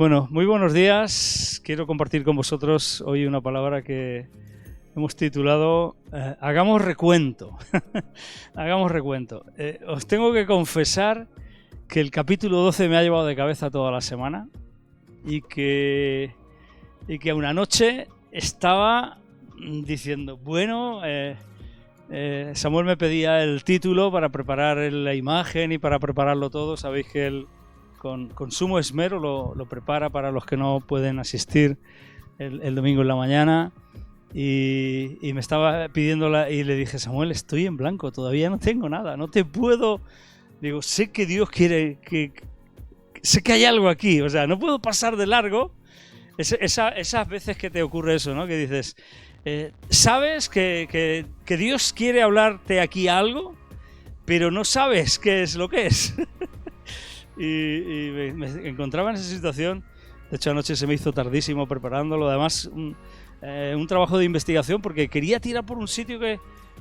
Bueno, muy buenos días. Quiero compartir con vosotros hoy una palabra que hemos titulado Hagamos recuento. Hagamos recuento. Os tengo que confesar que el capítulo 12 me ha llevado de cabeza toda la semana y que una noche estaba diciendo, bueno, Samuel me pedía el título para preparar la imagen y para prepararlo todo. Sabéis que él con sumo esmero lo prepara para los que no pueden asistir el domingo en la mañana. Y me estaba pidiéndola y le dije, Samuel, estoy en blanco, todavía no tengo nada, no te puedo... Digo, sé que Dios quiere sé que hay algo aquí, o sea, no puedo pasar de largo. Esas veces que te ocurre eso, ¿no? Que dices, sabes que Dios quiere hablarte aquí algo, pero no sabes qué es lo que es. y me encontraba en esa situación. De hecho, anoche se me hizo tardísimo preparándolo. Además, un trabajo de investigación porque quería tirar por un sitio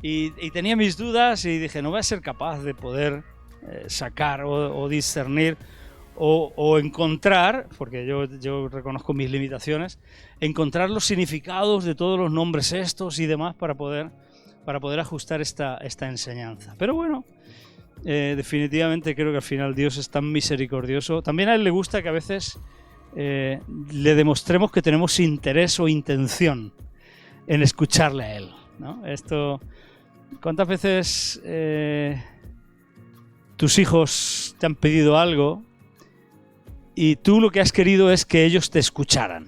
y tenía mis dudas y dije, no voy a ser capaz de poder sacar o discernir o encontrar, porque yo reconozco mis limitaciones, encontrar los significados de todos los nombres estos y demás para poder ajustar esta enseñanza. Pero bueno, definitivamente creo que al final Dios es tan misericordioso. También a Él le gusta que a veces le demostremos que tenemos interés o intención en escucharle a Él, ¿no? ¿Cuántas veces tus hijos te han pedido algo y tú lo que has querido es que ellos te escucharan?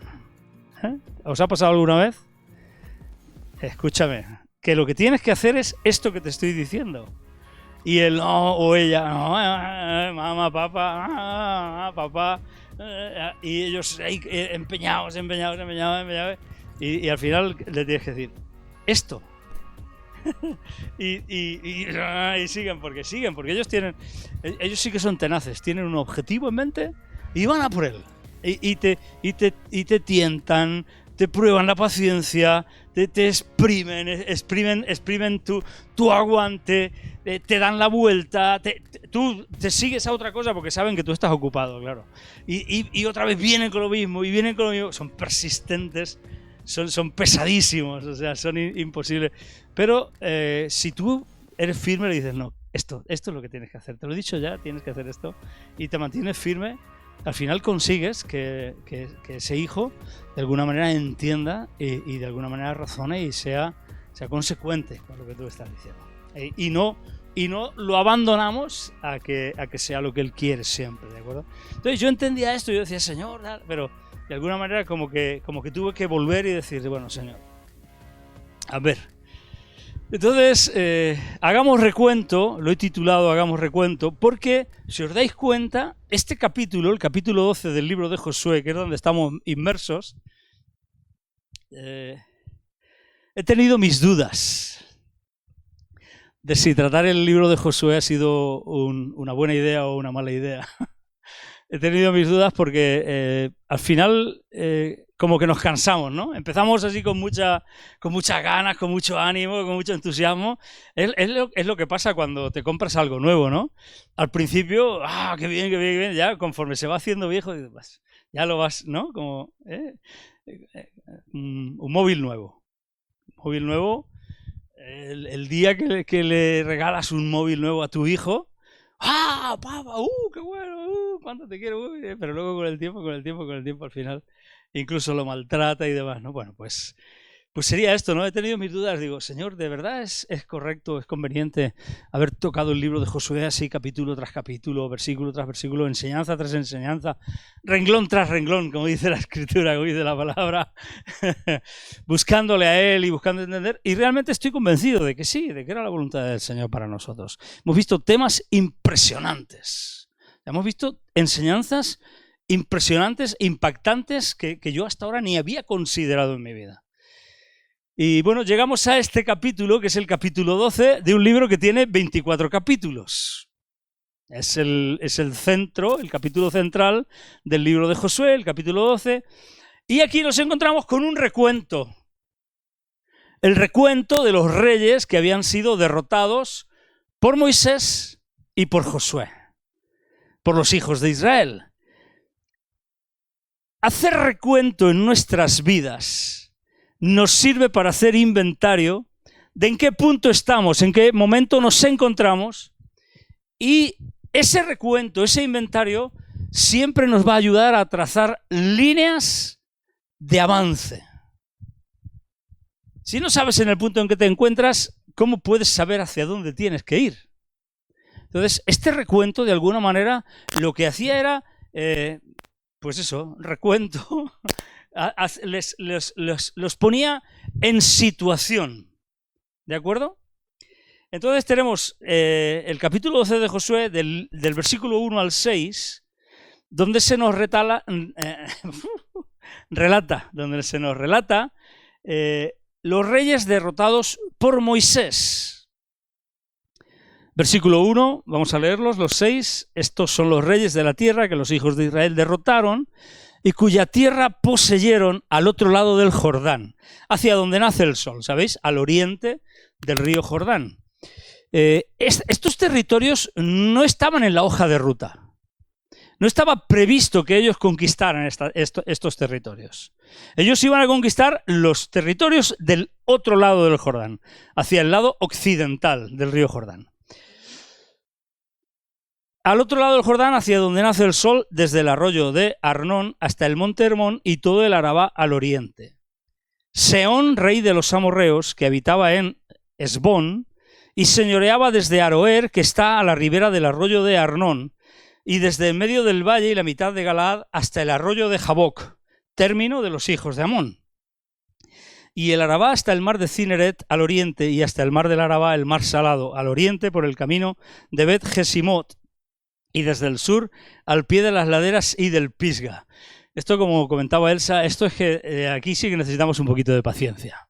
¿Os ha pasado alguna vez? Escúchame, que lo que tienes que hacer es esto que te estoy diciendo. Y él no, o ella no, mamá, papá, y ellos ahí empeñados, y al final le tienes que decir, esto. y siguen, porque ellos sí que son tenaces, tienen un objetivo en mente y van a por él. Y te tientan, te prueban la paciencia, te exprimen tu aguante, te dan la vuelta, tú te sigues a otra cosa porque saben que tú estás ocupado, claro. Y otra vez vienen con lo mismo, son persistentes, son pesadísimos, o sea, son imposibles. Pero si tú eres firme, le dices, no, esto es lo que tienes que hacer, te lo he dicho ya, tienes que hacer esto, y te mantienes firme, al final consigues que ese hijo de alguna manera entienda y de alguna manera razone y sea consecuente con lo que tú estás diciendo. Y no lo abandonamos a que sea lo que él quiere siempre, ¿de acuerdo? Entonces yo entendía esto y yo decía, Señor, pero de alguna manera como que tuve que volver y decir, bueno, Señor, a ver. Entonces, hagamos recuento, lo he titulado Hagamos recuento, porque si os dais cuenta, este capítulo, el capítulo 12 del libro de Josué, que es donde estamos inmersos, he tenido mis dudas de si tratar el libro de Josué ha sido una buena idea o una mala idea. He tenido mis dudas porque al final como que nos cansamos, ¿no? Empezamos así con muchas ganas, con mucho ánimo, con mucho entusiasmo. Es lo que pasa cuando te compras algo nuevo, ¿no? Al principio, qué bien, ya conforme se va haciendo viejo, ya lo vas, ¿no? Como un móvil nuevo. El día que le regalas un móvil nuevo a tu hijo, papá, qué bueno, cuánto te quiero, pero luego con el tiempo al final incluso lo maltrata y demás, ¿no? Bueno, pues sería esto, ¿no? He tenido mis dudas, digo, Señor, ¿de verdad es correcto, es conveniente haber tocado el libro de Josué así capítulo tras capítulo, versículo tras versículo, enseñanza tras enseñanza, renglón tras renglón, como dice la Escritura, como dice la palabra, buscándole a Él y buscando entender? Y realmente estoy convencido de que sí, de que era la voluntad del Señor para nosotros. Hemos visto temas impresionantes, hemos visto enseñanzas impresionantes, impactantes, que yo hasta ahora ni había considerado en mi vida. Y bueno, llegamos a este capítulo, que es el capítulo 12 de un libro que tiene 24 capítulos. Es el centro, el capítulo central del libro de Josué, el capítulo 12. Y aquí nos encontramos con un recuento. El recuento de los reyes que habían sido derrotados por Moisés y por Josué, por los hijos de Israel. hacer recuento en nuestras vidas nos sirve para hacer inventario de en qué punto estamos, en qué momento nos encontramos, y ese recuento, ese inventario, siempre nos va a ayudar a trazar líneas de avance. Si no sabes en el punto en que te encuentras, ¿cómo puedes saber hacia dónde tienes que ir? Entonces, este recuento, de alguna manera, lo que hacía era, pues eso, recuento, los ponía en situación. ¿De acuerdo? Entonces tenemos el capítulo 12 de Josué, del versículo 1 al 6, donde se nos relata los reyes derrotados por Moisés. Versículo 1, vamos a leerlos, los 6. Estos son los reyes de la tierra que los hijos de Israel derrotaron y cuya tierra poseyeron al otro lado del Jordán, hacia donde nace el sol, ¿sabéis? Al oriente del río Jordán. Estos territorios no estaban en la hoja de ruta. No estaba previsto que ellos conquistaran estos territorios. Ellos iban a conquistar los territorios del otro lado del Jordán, hacia el lado occidental del río Jordán. Al otro lado del Jordán, hacia donde nace el sol, desde el arroyo de Arnón hasta el monte Hermón y todo el Arabá al oriente. Sehón, rey de los amorreos, que habitaba en Hesbón, y señoreaba desde Aroer, que está a la ribera del arroyo de Arnón, y desde en medio del valle y la mitad de Galaad hasta el arroyo de Jaboc, término de los hijos de Amón. Y el Arabá hasta el mar de Cineret al oriente, y hasta el mar del Arabá, el mar salado, al oriente por el camino de Bet Jesimot, y desde el sur al pie de las laderas y del Pisga. Esto, como comentaba Elsa, esto es que aquí sí que necesitamos un poquito de paciencia.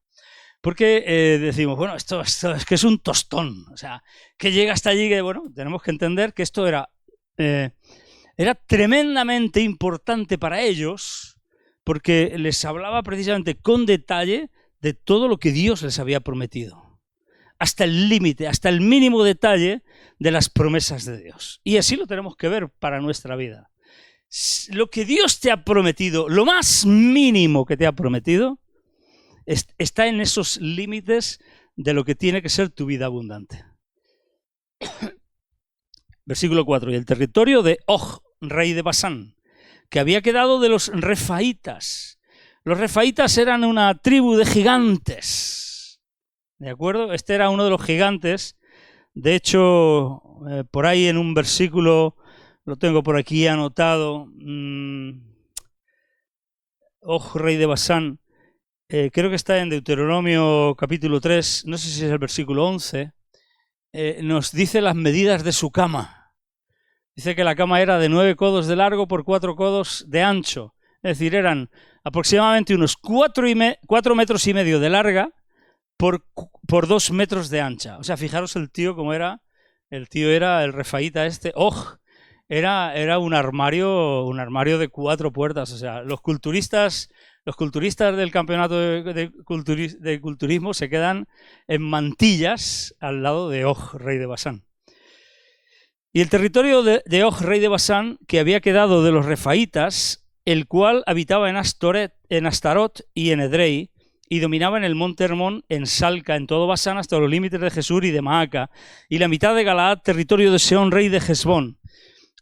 Porque decimos, bueno, esto es que es un tostón. O sea, que llega hasta allí, que bueno, tenemos que entender que esto era tremendamente importante para ellos, porque les hablaba precisamente con detalle de todo lo que Dios les había prometido. Hasta el límite, hasta el mínimo detalle de las promesas de Dios. Y así lo tenemos que ver para nuestra vida. Lo que Dios te ha prometido, lo más mínimo que te ha prometido, está en esos límites de lo que tiene que ser tu vida abundante. Versículo 4. Y el territorio de Og, rey de Basán, que había quedado de los refaítas. Los refaítas eran una tribu de gigantes. ¿De acuerdo? Este era uno de los gigantes. De hecho, por ahí en un versículo, lo tengo por aquí anotado, Og, rey de Basán, creo que está en Deuteronomio capítulo 3, no sé si es el versículo 11, nos dice las medidas de su cama. Dice que la cama era de 9 codos de largo por 4 codos de ancho. Es decir, eran aproximadamente unos 4 metros y medio de larga por 2 metros de ancha. O sea, fijaros el tío cómo era. El tío era el refaíta este. ¡Oh! Era un armario de 4 puertas. O sea, los culturistas del campeonato de culturismo se quedan en mantillas al lado de Og, rey de Basán. Y el territorio de Og, rey de Basán, que había quedado de los refaítas, el cual habitaba en Astarot y en Edrei, y dominaba en el monte Hermón, en Salca, en todo Basán, hasta los límites de Jesús y de Maaca, y la mitad de Galaad, territorio de Sehón, rey de Hesbón.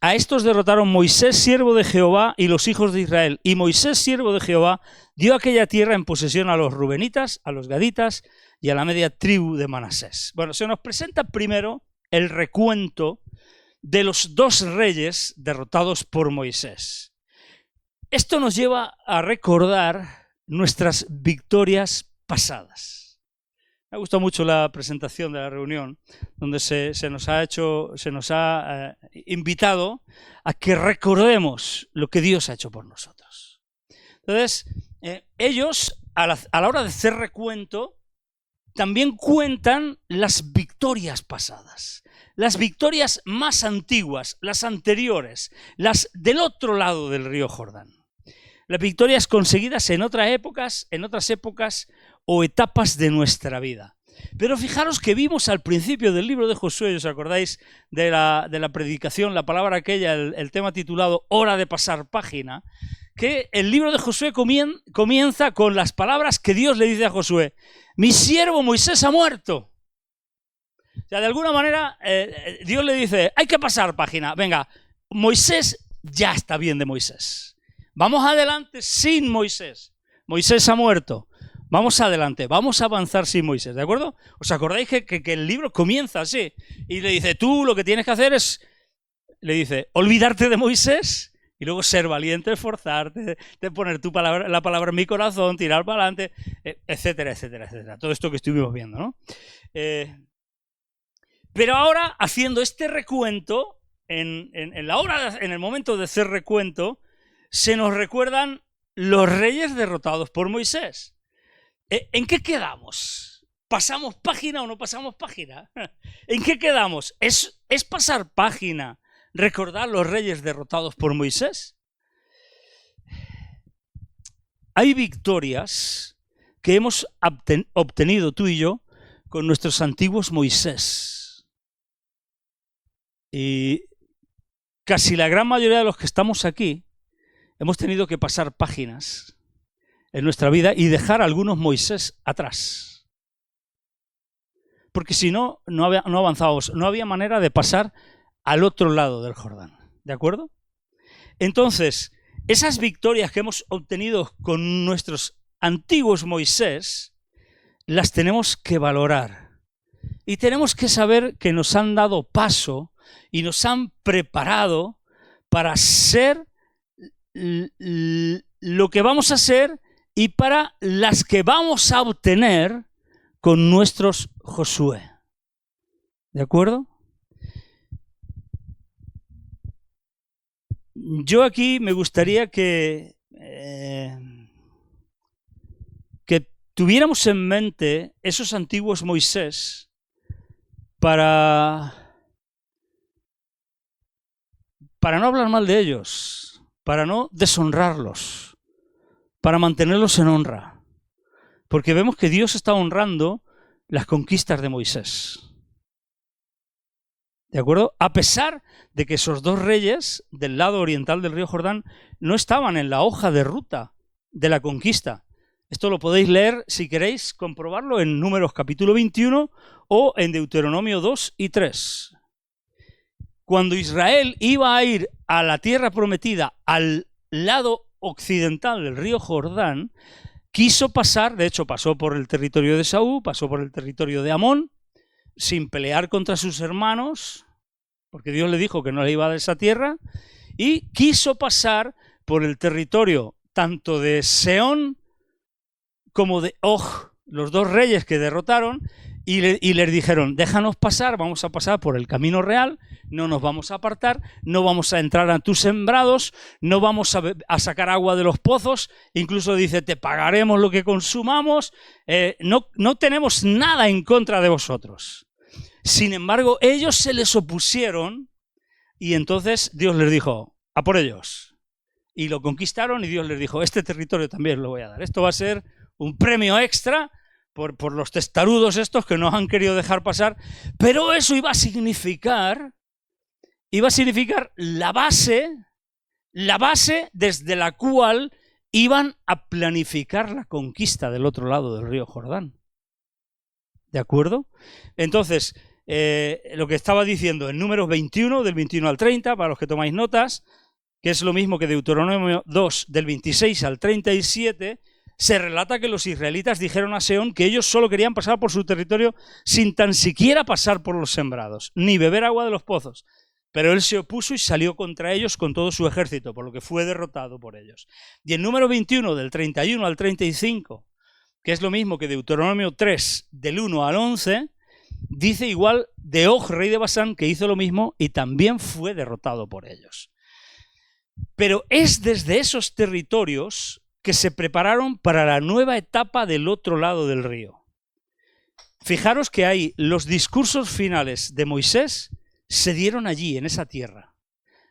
A estos derrotaron Moisés, siervo de Jehová, y los hijos de Israel. Y Moisés, siervo de Jehová, dio aquella tierra en posesión a los rubenitas, a los gaditas y a la media tribu de Manasés. Bueno, se nos presenta primero el recuento de los 2 reyes derrotados por Moisés. Esto nos lleva a recordar nuestras victorias pasadas. Me ha gustado mucho la presentación de la reunión, donde se nos ha invitado a que recordemos lo que Dios ha hecho por nosotros. Entonces, ellos, a la hora de hacer recuento, también cuentan las victorias pasadas, las victorias más antiguas, las anteriores, las del otro lado del río Jordán. Las victorias conseguidas en otras épocas o etapas de nuestra vida. Pero fijaros que vimos al principio del libro de Josué, ¿os acordáis de la predicación, la palabra aquella, el tema titulado Hora de pasar página? que el libro de Josué comienza con las palabras que Dios le dice a Josué: mi siervo Moisés ha muerto. O sea, de alguna manera Dios le dice: hay que pasar página, venga, Moisés ya está bien de Moisés. Vamos adelante sin Moisés. Moisés ha muerto. Vamos adelante, vamos a avanzar sin Moisés, ¿de acuerdo? ¿Os acordáis que el libro comienza así? Y le dice: tú lo que tienes que hacer es, le dice, olvidarte de Moisés y luego ser valiente, esforzarte, de poner la palabra en mi corazón, tirar para adelante, etcétera, etcétera, etcétera. Todo esto que estuvimos viendo, ¿no? Pero ahora, haciendo este recuento, en el momento de hacer recuento, se nos recuerdan los reyes derrotados por Moisés. ¿En qué quedamos? ¿Pasamos página o no pasamos página? ¿En qué quedamos? ¿Es pasar página recordar los reyes derrotados por Moisés? Hay victorias que hemos obtenido tú y yo con nuestros antiguos Moisés. Y casi la gran mayoría de los que estamos aquí hemos tenido que pasar páginas en nuestra vida y dejar a algunos Moisés atrás. Porque si no, no avanzábamos, no había manera de pasar al otro lado del Jordán. ¿De acuerdo? Entonces, esas victorias que hemos obtenido con nuestros antiguos Moisés, las tenemos que valorar. Y tenemos que saber que nos han dado paso y nos han preparado para ser lo que vamos a ser y para las que vamos a obtener con nuestros Josué. ¿De acuerdo? Yo aquí me gustaría que tuviéramos en mente esos antiguos Moisés para no hablar mal de ellos, para no deshonrarlos, para mantenerlos en honra. Porque vemos que Dios está honrando las conquistas de Moisés. ¿De acuerdo? A pesar de que esos dos reyes del lado oriental del río Jordán no estaban en la hoja de ruta de la conquista. Esto lo podéis leer, si queréis comprobarlo, en Números capítulo 21 o en Deuteronomio 2 y 3. Cuando Israel iba a ir a la tierra prometida al lado occidental del río Jordán, quiso pasar, de hecho pasó por el territorio de Saúl, pasó por el territorio de Amón, sin pelear contra sus hermanos, porque Dios le dijo que no le iba a dar esa tierra, y quiso pasar por el territorio tanto de Sehón como de Og, los dos reyes que derrotaron, y les dijeron: déjanos pasar, vamos a pasar por el camino real, no nos vamos a apartar, no vamos a entrar a tus sembrados, no vamos a sacar agua de los pozos, incluso dice: te pagaremos lo que consumamos, no tenemos nada en contra de vosotros. Sin embargo, ellos se les opusieron y entonces Dios les dijo: a por ellos. Y lo conquistaron y Dios les dijo: este territorio también lo voy a dar. Esto va a ser un premio extra por los testarudos estos que nos han querido dejar pasar. Pero eso iba a significar la base desde la cual iban a planificar la conquista del otro lado del río Jordán. ¿De acuerdo? Entonces, lo que estaba diciendo en Números 21, del 21 al 30, para los que tomáis notas, que es lo mismo que Deuteronomio 2, del 26 al 37, se relata que los israelitas dijeron a Sehón que ellos solo querían pasar por su territorio sin tan siquiera pasar por los sembrados, ni beber agua de los pozos. Pero él se opuso y salió contra ellos con todo su ejército, por lo que fue derrotado por ellos. Y en Número 21, del 31 al 35, que es lo mismo que Deuteronomio 3, del 1 al 11, dice igual de Og, rey de Basán, que hizo lo mismo y también fue derrotado por ellos. Pero es desde esos territorios que se prepararon para la nueva etapa del otro lado del río. Fijaros que ahí los discursos finales de Moisés se dieron allí, en esa tierra.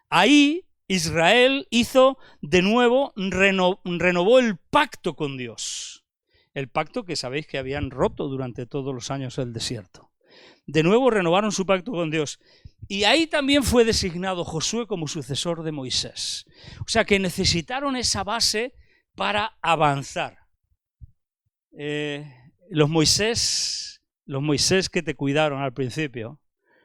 Ahí Israel hizo de nuevo, renovó el pacto con Dios. El pacto que sabéis que habían roto durante todos los años del desierto. de nuevo renovaron su pacto con Dios. Y ahí también fue designado Josué como sucesor de Moisés. O sea que necesitaron esa base para avanzar. Los Moisés que te cuidaron al principio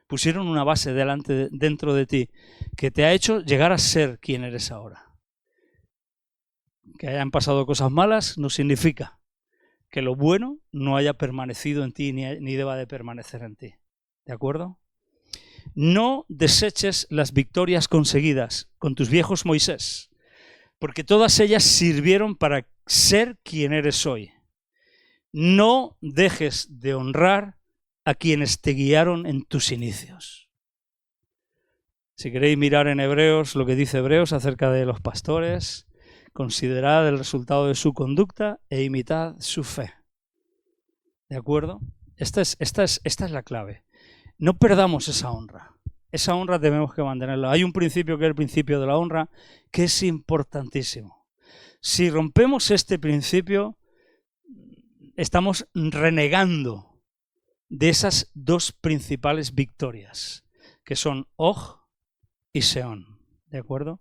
pusieron una base dentro de ti que te ha hecho llegar a ser quien eres ahora. Que hayan pasado cosas malas no significa que lo bueno no haya permanecido en ti ni deba de permanecer en ti. ¿De acuerdo? No deseches las victorias conseguidas con tus viejos Moisés, porque todas ellas sirvieron para ser quien eres hoy. No dejes de honrar a quienes te guiaron en tus inicios. Si queréis mirar en Hebreos lo que dice Hebreos acerca de los pastores, considerad el resultado de su conducta e imitad su fe. ¿De acuerdo? Esta es la clave. No perdamos esa honra. Esa honra tenemos que mantenerla. Hay un principio que es el principio de la honra, que es importantísimo. Si rompemos este principio, estamos renegando de esas dos principales victorias, que son Og y Seón. ¿De acuerdo?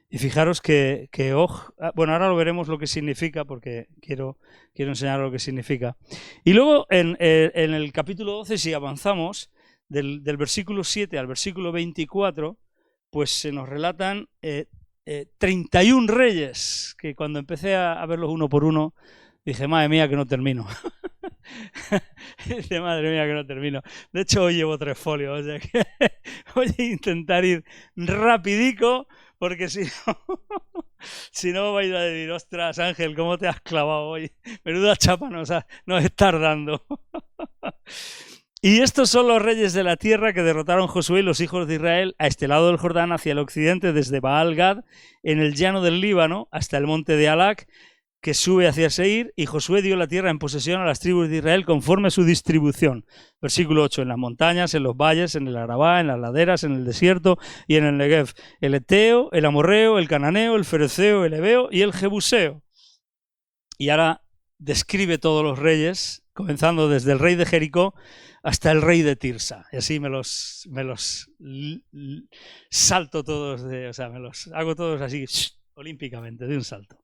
Y fijaros que Og, bueno, ahora lo veremos lo que significa, porque quiero enseñar lo que significa. Y luego en el capítulo 12, si avanzamos, del versículo 7 al versículo 24, pues se nos relatan 31 reyes, que cuando empecé a verlos uno por uno, dije, madre mía, que no termino. Dije, madre mía, que no termino. De hecho, hoy llevo 3 folios, o sea que voy a intentar ir rapidico, porque si no vais a decir, ostras, Ángel, ¿cómo te has clavado hoy? Menuda chapa nos estás dando. Y estos son los reyes de la tierra que derrotaron Josué y los hijos de Israel a este lado del Jordán hacia el occidente, desde Baal-Gad, en el llano del Líbano, hasta el monte de Alac, que sube hacia Seir, y Josué dio la tierra en posesión a las tribus de Israel conforme a su distribución. Versículo 8, en las montañas, en los valles, en el Arabá, en las laderas, en el desierto y en el Negev. El Eteo, el Amorreo, el Cananeo, el Fereceo, el Ebeo y el Jebuseo. Y ahora describe todos los reyes, comenzando desde el rey de Jericó hasta el rey de Tirsa. Y así me los salto todos, me los hago todos así, olímpicamente, de un salto.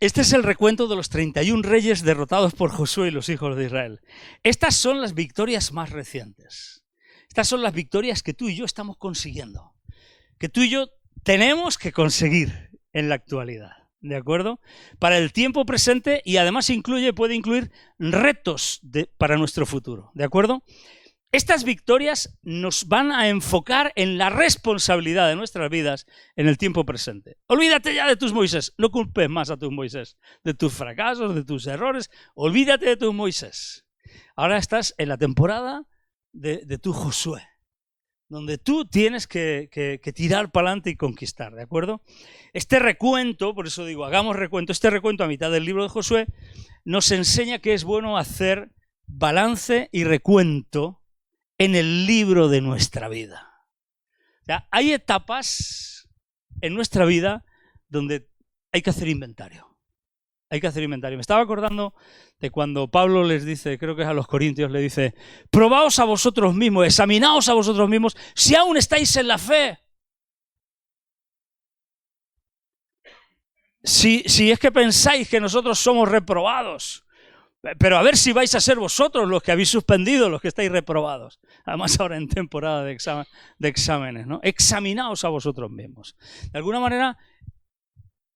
Este es el recuento de los 31 reyes derrotados por Josué y los hijos de Israel. Estas son las victorias más recientes. Estas son las victorias que tú y yo estamos consiguiendo. Que tú y yo tenemos que conseguir en la actualidad. ¿De acuerdo? Para el tiempo presente, y además puede incluir retos para nuestro futuro. ¿De acuerdo? Estas victorias nos van a enfocar en la responsabilidad de nuestras vidas en el tiempo presente. Olvídate ya de tus Moisés, no culpes más a tus Moisés, de tus fracasos, de tus errores, olvídate de tus Moisés. Ahora estás en la temporada de tu Josué, donde tú tienes que tirar para adelante y conquistar, ¿de acuerdo? Este recuento, por eso digo, hagamos recuento, este recuento a mitad del libro de Josué nos enseña que es bueno hacer balance y recuento en el libro de nuestra vida. O sea, hay etapas en nuestra vida donde hay que hacer inventario. Hay que hacer inventario. Me estaba acordando de cuando Pablo les dice, creo que es a los Corintios, le dice, probaos a vosotros mismos, examinaos a vosotros mismos, si aún estáis en la fe. Si es que pensáis que nosotros somos reprobados, pero a ver si vais a ser vosotros los que habéis suspendido, los que estáis reprobados. Además ahora en temporada de exámenes, ¿no? Examinaos a vosotros mismos. De alguna manera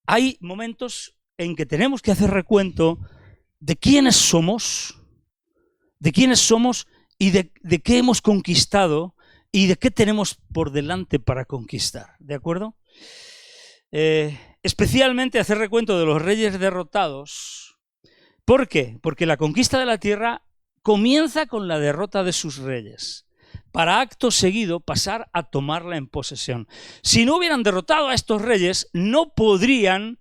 hay momentos en que tenemos que hacer recuento de quiénes somos y de qué hemos conquistado y de qué tenemos por delante para conquistar. ¿De acuerdo? Especialmente hacer recuento de los reyes derrotados. ¿Por qué? Porque la conquista de la tierra comienza con la derrota de sus reyes, para acto seguido pasar a tomarla en posesión. Si no hubieran derrotado a estos reyes, no podrían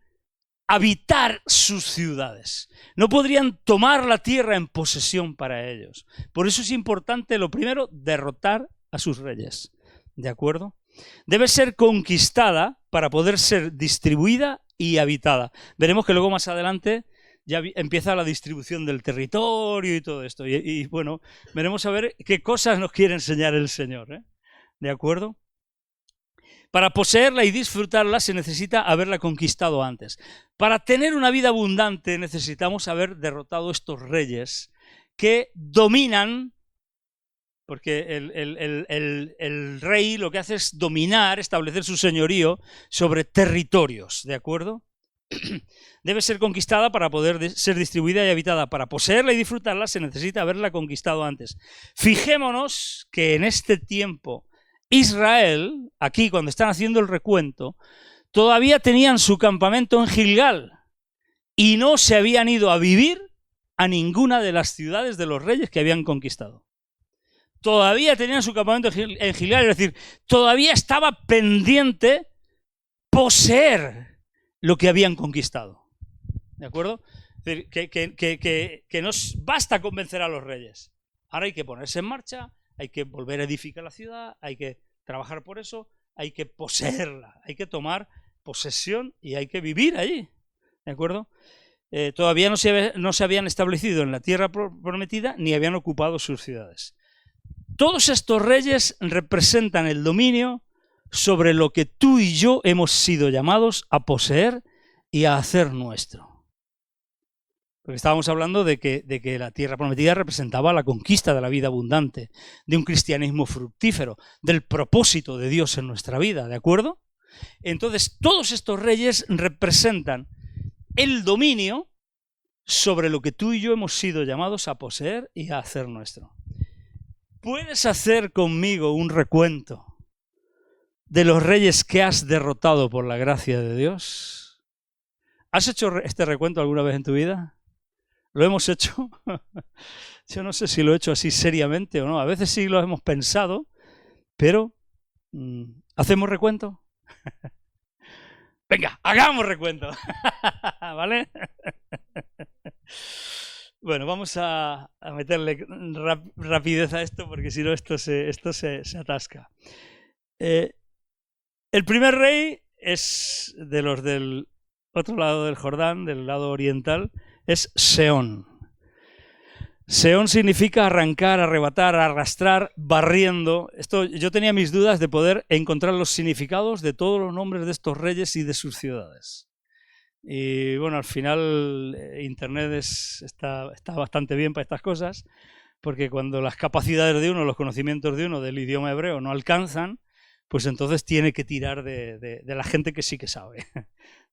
habitar sus ciudades, no podrían tomar la tierra en posesión para ellos. Por eso es importante, lo primero, derrotar a sus reyes. ¿De acuerdo? Debe ser conquistada para poder ser distribuida y habitada. Veremos que luego más adelante ya empieza la distribución del territorio y todo esto. Y bueno, veremos a ver qué cosas nos quiere enseñar el Señor, ¿eh? ¿De acuerdo? Para poseerla y disfrutarla se necesita haberla conquistado antes. Para tener una vida abundante necesitamos haber derrotado estos reyes que dominan, porque el rey lo que hace es dominar, establecer su señorío sobre territorios, ¿de acuerdo? Debe ser conquistada para poder ser distribuida y habitada. Para poseerla y disfrutarla se necesita haberla conquistado antes. Fijémonos que en este tiempo Israel, aquí cuando están haciendo el recuento, todavía tenían su campamento en Gilgal y no se habían ido a vivir a ninguna de las ciudades de los reyes que habían conquistado. Todavía tenían su campamento en Gilgal, es decir, todavía estaba pendiente poseer lo que habían conquistado. ¿De acuerdo? Es decir, que no basta convencer a los reyes. Ahora hay que ponerse en marcha, hay que volver a edificar la ciudad, hay que trabajar por eso, hay que poseerla, hay que tomar posesión y hay que vivir allí. ¿De acuerdo? Todavía no se habían establecido en la tierra prometida ni habían ocupado sus ciudades. Todos estos reyes representan el dominio sobre lo que tú y yo hemos sido llamados a poseer y a hacer nuestro. Porque estábamos hablando de que la tierra prometida representaba la conquista de la vida abundante, de un cristianismo fructífero, del propósito de Dios en nuestra vida, ¿de acuerdo? Entonces, todos estos reyes representan el dominio sobre lo que tú y yo hemos sido llamados a poseer y a hacer nuestro. ¿Puedes hacer conmigo un recuento de los reyes que has derrotado por la gracia de Dios? ¿Has hecho este recuento alguna vez en tu vida? ¿Lo hemos hecho? Yo no sé si lo he hecho así seriamente o no. A veces sí lo hemos pensado, pero ¿hacemos recuento? Venga, hagamos recuento. ¿Vale? Bueno, vamos a meterle rapidez a esto porque si no esto se atasca. El primer rey es de los del otro lado del Jordán, del lado oriental, es Seón. Seón significa arrancar, arrebatar, arrastrar, barriendo. Esto, yo tenía mis dudas de poder encontrar los significados de todos los nombres de estos reyes y de sus ciudades. Y bueno, al final Internet está bastante bien para estas cosas, porque cuando las capacidades de uno, los conocimientos de uno del idioma hebreo no alcanzan, pues entonces tiene que tirar de la gente que sí que sabe.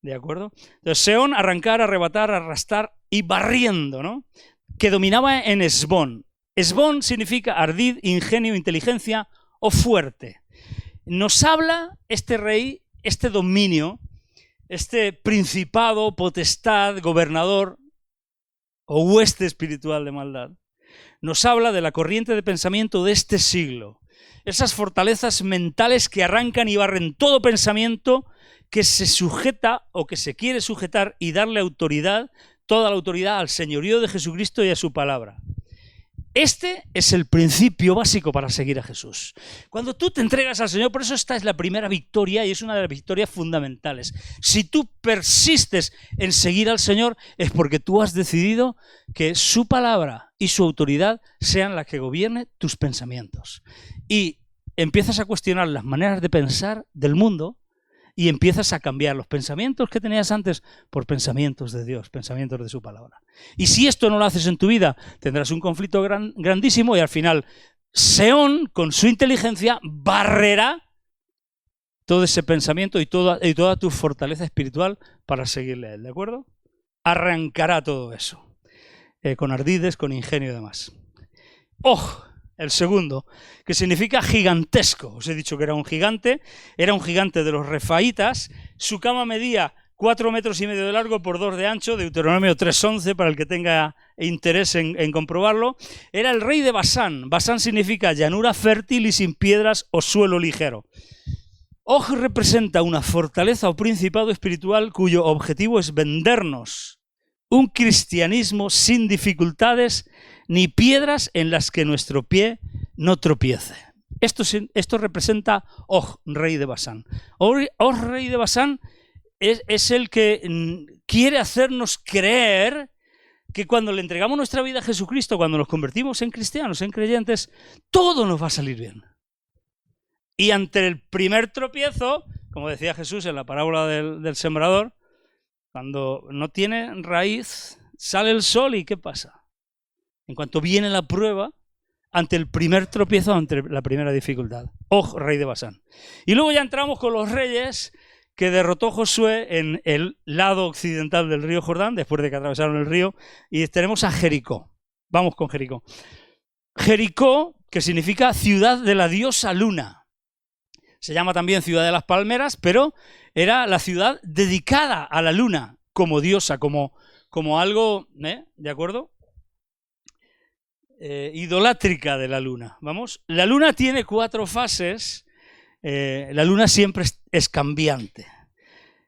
¿De acuerdo? Entonces, Seón, arrancar, arrebatar, arrastrar y barriendo, ¿no? Que dominaba en Esbón. Esbón significa ardid, ingenio, inteligencia o fuerte. Nos habla este rey, este dominio, este principado, potestad, gobernador o hueste espiritual de maldad. Nos habla de la corriente de pensamiento de este siglo. Esas fortalezas mentales que arrancan y barren todo pensamiento que se sujeta o que se quiere sujetar y darle autoridad, toda la autoridad al señorío de Jesucristo y a su palabra. Este es el principio básico para seguir a Jesús. Cuando tú te entregas al Señor, por eso esta es la primera victoria y es una de las victorias fundamentales. Si tú persistes en seguir al Señor es porque tú has decidido que su palabra y su autoridad sean las que gobiernen tus pensamientos. Y empiezas a cuestionar las maneras de pensar del mundo y empiezas a cambiar los pensamientos que tenías antes por pensamientos de Dios, pensamientos de su palabra. Y si esto no lo haces en tu vida, tendrás un conflicto grandísimo y al final Seón, con su inteligencia, barrerá todo ese pensamiento y toda tu fortaleza espiritual para seguirle a él, ¿de acuerdo? Arrancará todo eso, con ardides, con ingenio y demás. ¡Oh! El segundo, que significa gigantesco. Os he dicho que era un gigante de los refaítas. Su cama medía 4,5 metros de largo por 2 de ancho, Deuteronomio 3:11, para el que tenga interés en comprobarlo. Era el rey de Basán. Basán significa llanura fértil y sin piedras o suelo ligero. Og representa una fortaleza o principado espiritual cuyo objetivo es vendernos un cristianismo sin dificultades ni piedras en las que nuestro pie no tropiece. Esto representa Og, rey de Basán. Og, rey de Basán, es el que quiere hacernos creer que cuando le entregamos nuestra vida a Jesucristo, cuando nos convertimos en cristianos, en creyentes, todo nos va a salir bien. Y ante el primer tropiezo, como decía Jesús en la parábola del sembrador, cuando no tiene raíz, sale el sol y ¿qué pasa? En cuanto viene la prueba, ante el primer tropiezo, ante la primera dificultad. ¡Oh, rey de Basán! Y luego ya entramos con los reyes que derrotó Josué en el lado occidental del río Jordán, después de que atravesaron el río, y tenemos a Jericó. Vamos con Jericó. Jericó, que significa ciudad de la diosa Luna. Se llama también ciudad de las palmeras, pero era la ciudad dedicada a la Luna como diosa, como algo, ¿de acuerdo? Idolátrica de la Luna. Vamos, la Luna tiene 4 fases. La Luna siempre es cambiante.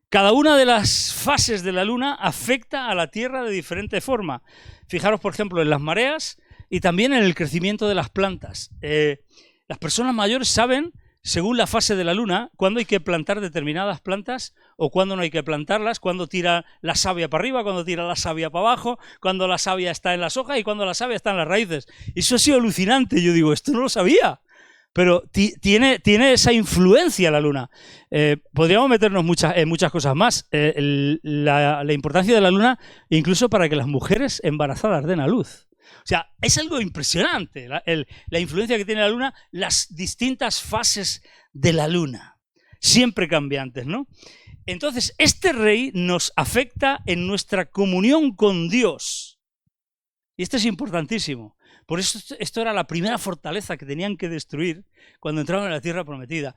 Cada una de las fases de la Luna afecta a la Tierra de diferente forma. Fijaros, por ejemplo, en las mareas y también en el crecimiento de las plantas. Las personas mayores saben, según la fase de la Luna, cuándo hay que plantar determinadas plantas o cuándo no hay que plantarlas, cuándo tira la savia para arriba, cuándo tira la savia para abajo, cuándo la savia está en las hojas y cuándo la savia está en las raíces. Eso ha sido alucinante. Yo digo, esto no lo sabía. Pero tiene esa influencia la Luna. Podríamos meternos en muchas cosas más. La importancia de la Luna, incluso para que las mujeres embarazadas den a luz. O sea, es algo impresionante la influencia que tiene la Luna, las distintas fases de la Luna, siempre cambiantes, ¿no? Entonces, este rey nos afecta en nuestra comunión con Dios. Y esto es importantísimo. Por eso esto era la primera fortaleza que tenían que destruir cuando entraron en la tierra prometida.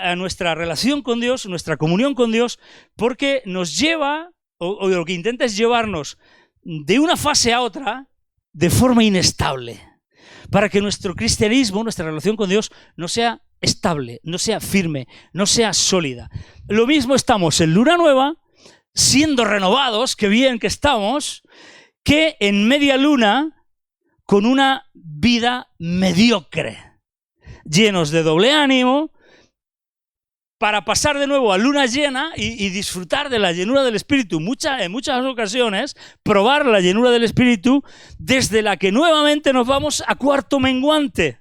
A nuestra relación con Dios, nuestra comunión con Dios, porque nos lleva, o lo que intenta es llevarnos de una fase a otra de forma inestable, para que nuestro cristianismo, nuestra relación con Dios, no sea estable, no sea firme, no sea sólida. Lo mismo estamos en luna nueva, siendo renovados, qué bien que estamos, que en media luna, con una vida mediocre, llenos de doble ánimo, para pasar de nuevo a luna llena y disfrutar de la llenura del Espíritu. En muchas ocasiones, probar la llenura del Espíritu, desde la que nuevamente nos vamos a cuarto menguante.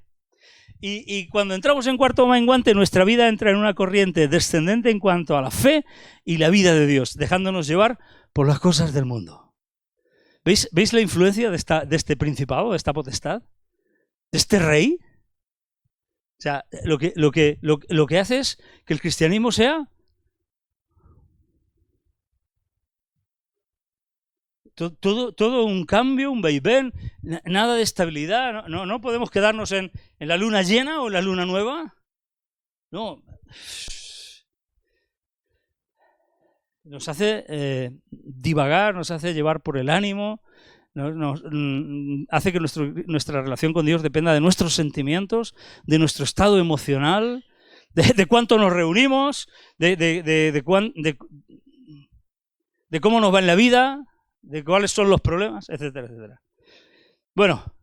Y cuando entramos en cuarto menguante, nuestra vida entra en una corriente descendente en cuanto a la fe y la vida de Dios, dejándonos llevar por las cosas del mundo. ¿Veis la influencia de este principado, de esta potestad? ¿De este rey? O sea, lo que hace es que el cristianismo sea todo un cambio, un vaivén, nada de estabilidad. No podemos quedarnos en la luna llena o en la luna nueva. No. Nos hace divagar, nos hace llevar por el ánimo, hace que nuestra relación con Dios dependa de nuestros sentimientos, de nuestro estado emocional, de cuánto nos reunimos, de cómo nos va en la vida, de cuáles son los problemas, etcétera, etcétera. Bueno,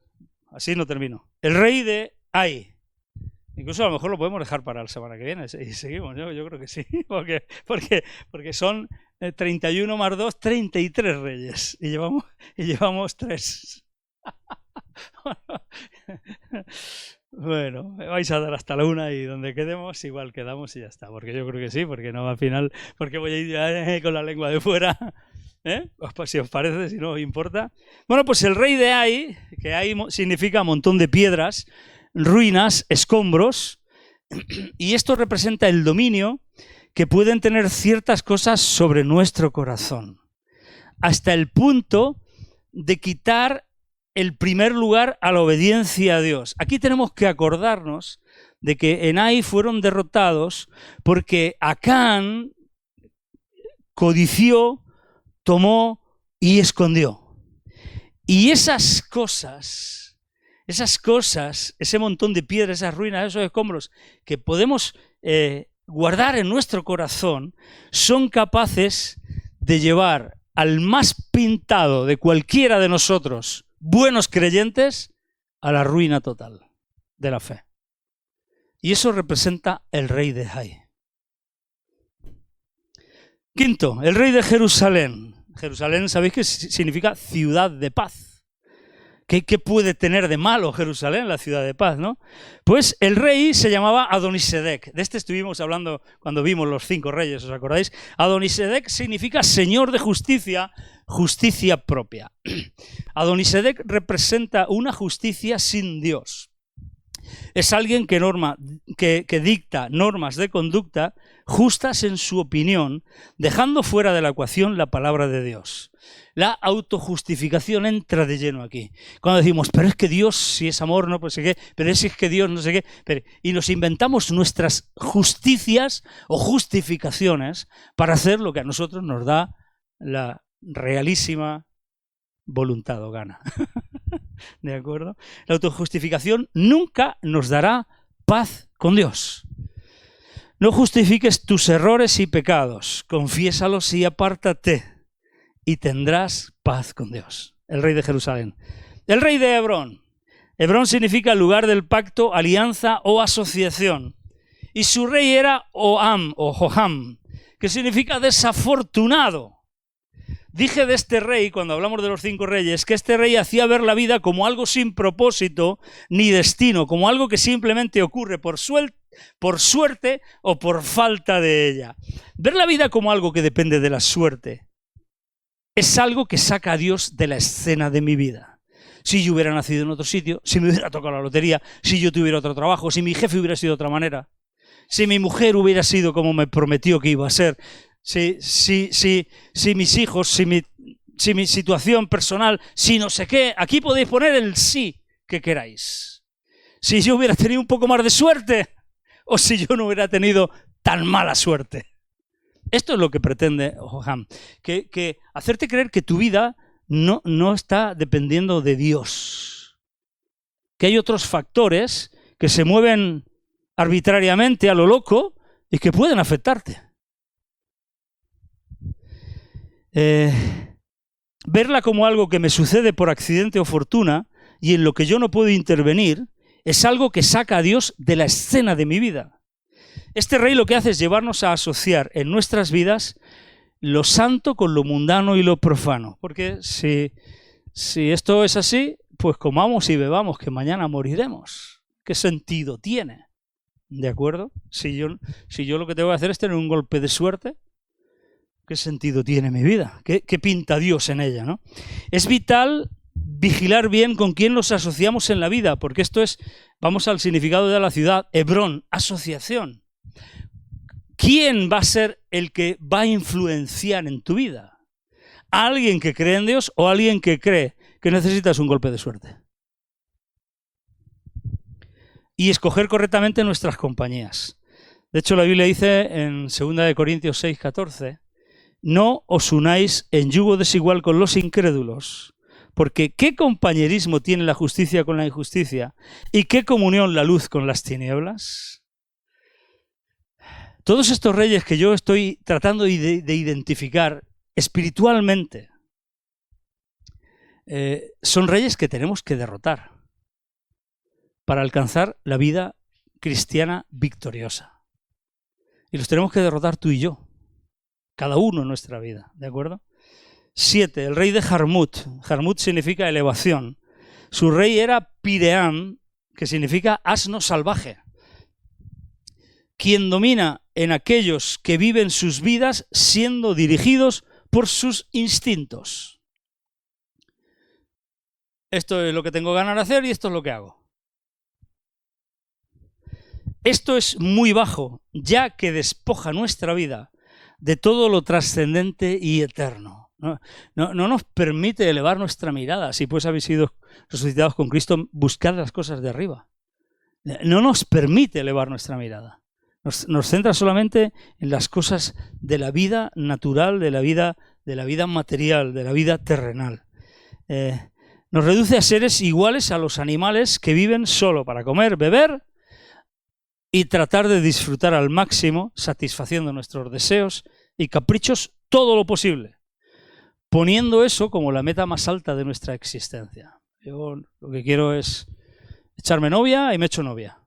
así no termino. El rey de Ai. Incluso a lo mejor lo podemos dejar para la semana que viene y seguimos, yo creo que sí, porque son 31 más 2, 33 reyes y llevamos 3. Bueno, vais a dar hasta la 1 y donde quedemos igual quedamos y ya está, porque yo creo que sí, porque no al final, porque voy a ir con la lengua de fuera, si os parece, si no os importa. Bueno, pues el rey de Ai, que Ai significa montón de piedras, ruinas, escombros, y esto representa el dominio que pueden tener ciertas cosas sobre nuestro corazón, hasta el punto de quitar el primer lugar a la obediencia a Dios. Aquí tenemos que acordarnos de que en Ai fueron derrotados porque Acán codició, tomó y escondió. Y esas cosas, ese montón de piedras, esas ruinas, esos escombros que podemos guardar en nuestro corazón, son capaces de llevar al más pintado de cualquiera de nosotros, buenos creyentes, a la ruina total de la fe. Y eso representa el rey de Ai. Quinto, el rey de Jerusalén. Jerusalén, sabéis que significa ciudad de paz. ¿Qué puede tener de malo Jerusalén, la ciudad de paz, no? Pues el rey se llamaba Adonisedec. De este estuvimos hablando cuando vimos los 5 reyes, ¿os acordáis? Adonisedec significa señor de justicia, justicia propia. Adonisedec representa una justicia sin Dios. Es alguien que dicta normas de conducta justas en su opinión, dejando fuera de la ecuación la palabra de Dios. La autojustificación entra de lleno aquí. Cuando decimos, pero es que Dios, si es amor, no sé qué, pero es que Dios no sé qué, y nos inventamos nuestras justicias o justificaciones para hacer lo que a nosotros nos da la realísima voluntad o gana. ¿De acuerdo? La autojustificación nunca nos dará paz con Dios. No justifiques tus errores y pecados, confiésalos y apártate, y tendrás paz con Dios. El rey de Jerusalén. El rey de Hebrón. Hebrón significa lugar del pacto, alianza o asociación. Y su rey era Oham o Joham, que significa desafortunado. Dije de este rey, cuando hablamos de los 5 reyes, que este rey hacía ver la vida como algo sin propósito ni destino, como algo que simplemente ocurre por suerte o por falta de ella. Ver la vida como algo que depende de la suerte es algo que saca a Dios de la escena de mi vida. Si yo hubiera nacido en otro sitio, si me hubiera tocado la lotería, si yo tuviera otro trabajo, si mi jefe hubiera sido de otra manera, si mi mujer hubiera sido como me prometió que iba a ser, si mis hijos, si mi situación personal, si no sé qué, aquí podéis poner el sí que queráis. Si yo hubiera tenido un poco más de suerte o si yo no hubiera tenido tan mala suerte. Esto es lo que pretende Joham, que hacerte creer que tu vida no está dependiendo de Dios, que hay otros factores que se mueven arbitrariamente a lo loco y que pueden afectarte. Verla como algo que me sucede por accidente o fortuna y en lo que yo no puedo intervenir es algo que saca a Dios de la escena de mi vida. Este rey lo que hace es llevarnos a asociar en nuestras vidas lo santo con lo mundano y lo profano. Porque si esto es así, pues comamos y bebamos, que mañana moriremos. ¿Qué sentido tiene? ¿De acuerdo? Si yo lo que tengo que hacer es tener un golpe de suerte, ¿qué sentido tiene mi vida? ¿Qué pinta Dios en ella, ¿no? Es vital vigilar bien con quién nos asociamos en la vida, porque esto es, vamos al significado de la ciudad, Hebrón, asociación. ¿Quién va a ser el que va a influenciar en tu vida? ¿Alguien que cree en Dios o alguien que cree que necesitas un golpe de suerte? Y escoger correctamente nuestras compañías. De hecho, la Biblia dice en 2 Corintios 6:14, no os unáis en yugo desigual con los incrédulos, porque ¿qué compañerismo tiene la justicia con la injusticia? ¿Y qué comunión la luz con las tinieblas? Todos estos reyes que yo estoy tratando de identificar espiritualmente son reyes que tenemos que derrotar para alcanzar la vida cristiana victoriosa. Y los tenemos que derrotar tú y yo, cada uno en nuestra vida, ¿de acuerdo? 7. El rey de Jarmut. Jarmut significa elevación. Su rey era Piream, que significa asno salvaje. Quien domina en aquellos que viven sus vidas siendo dirigidos por sus instintos. Esto es lo que tengo ganas de hacer y esto es lo que hago. Esto es muy bajo, ya que despoja nuestra vida de todo lo trascendente y eterno. No nos permite elevar nuestra mirada. Si pues habéis sido resucitados con Cristo, buscad las cosas de arriba. No nos permite elevar nuestra mirada. Nos centra solamente en las cosas de la vida natural, de la vida material, de la vida terrenal. Nos reduce a seres iguales a los animales que viven solo para comer, beber y tratar de disfrutar al máximo, satisfaciendo nuestros deseos y caprichos todo lo posible, poniendo eso como la meta más alta de nuestra existencia. Yo lo que quiero es echarme novia y me echo novia,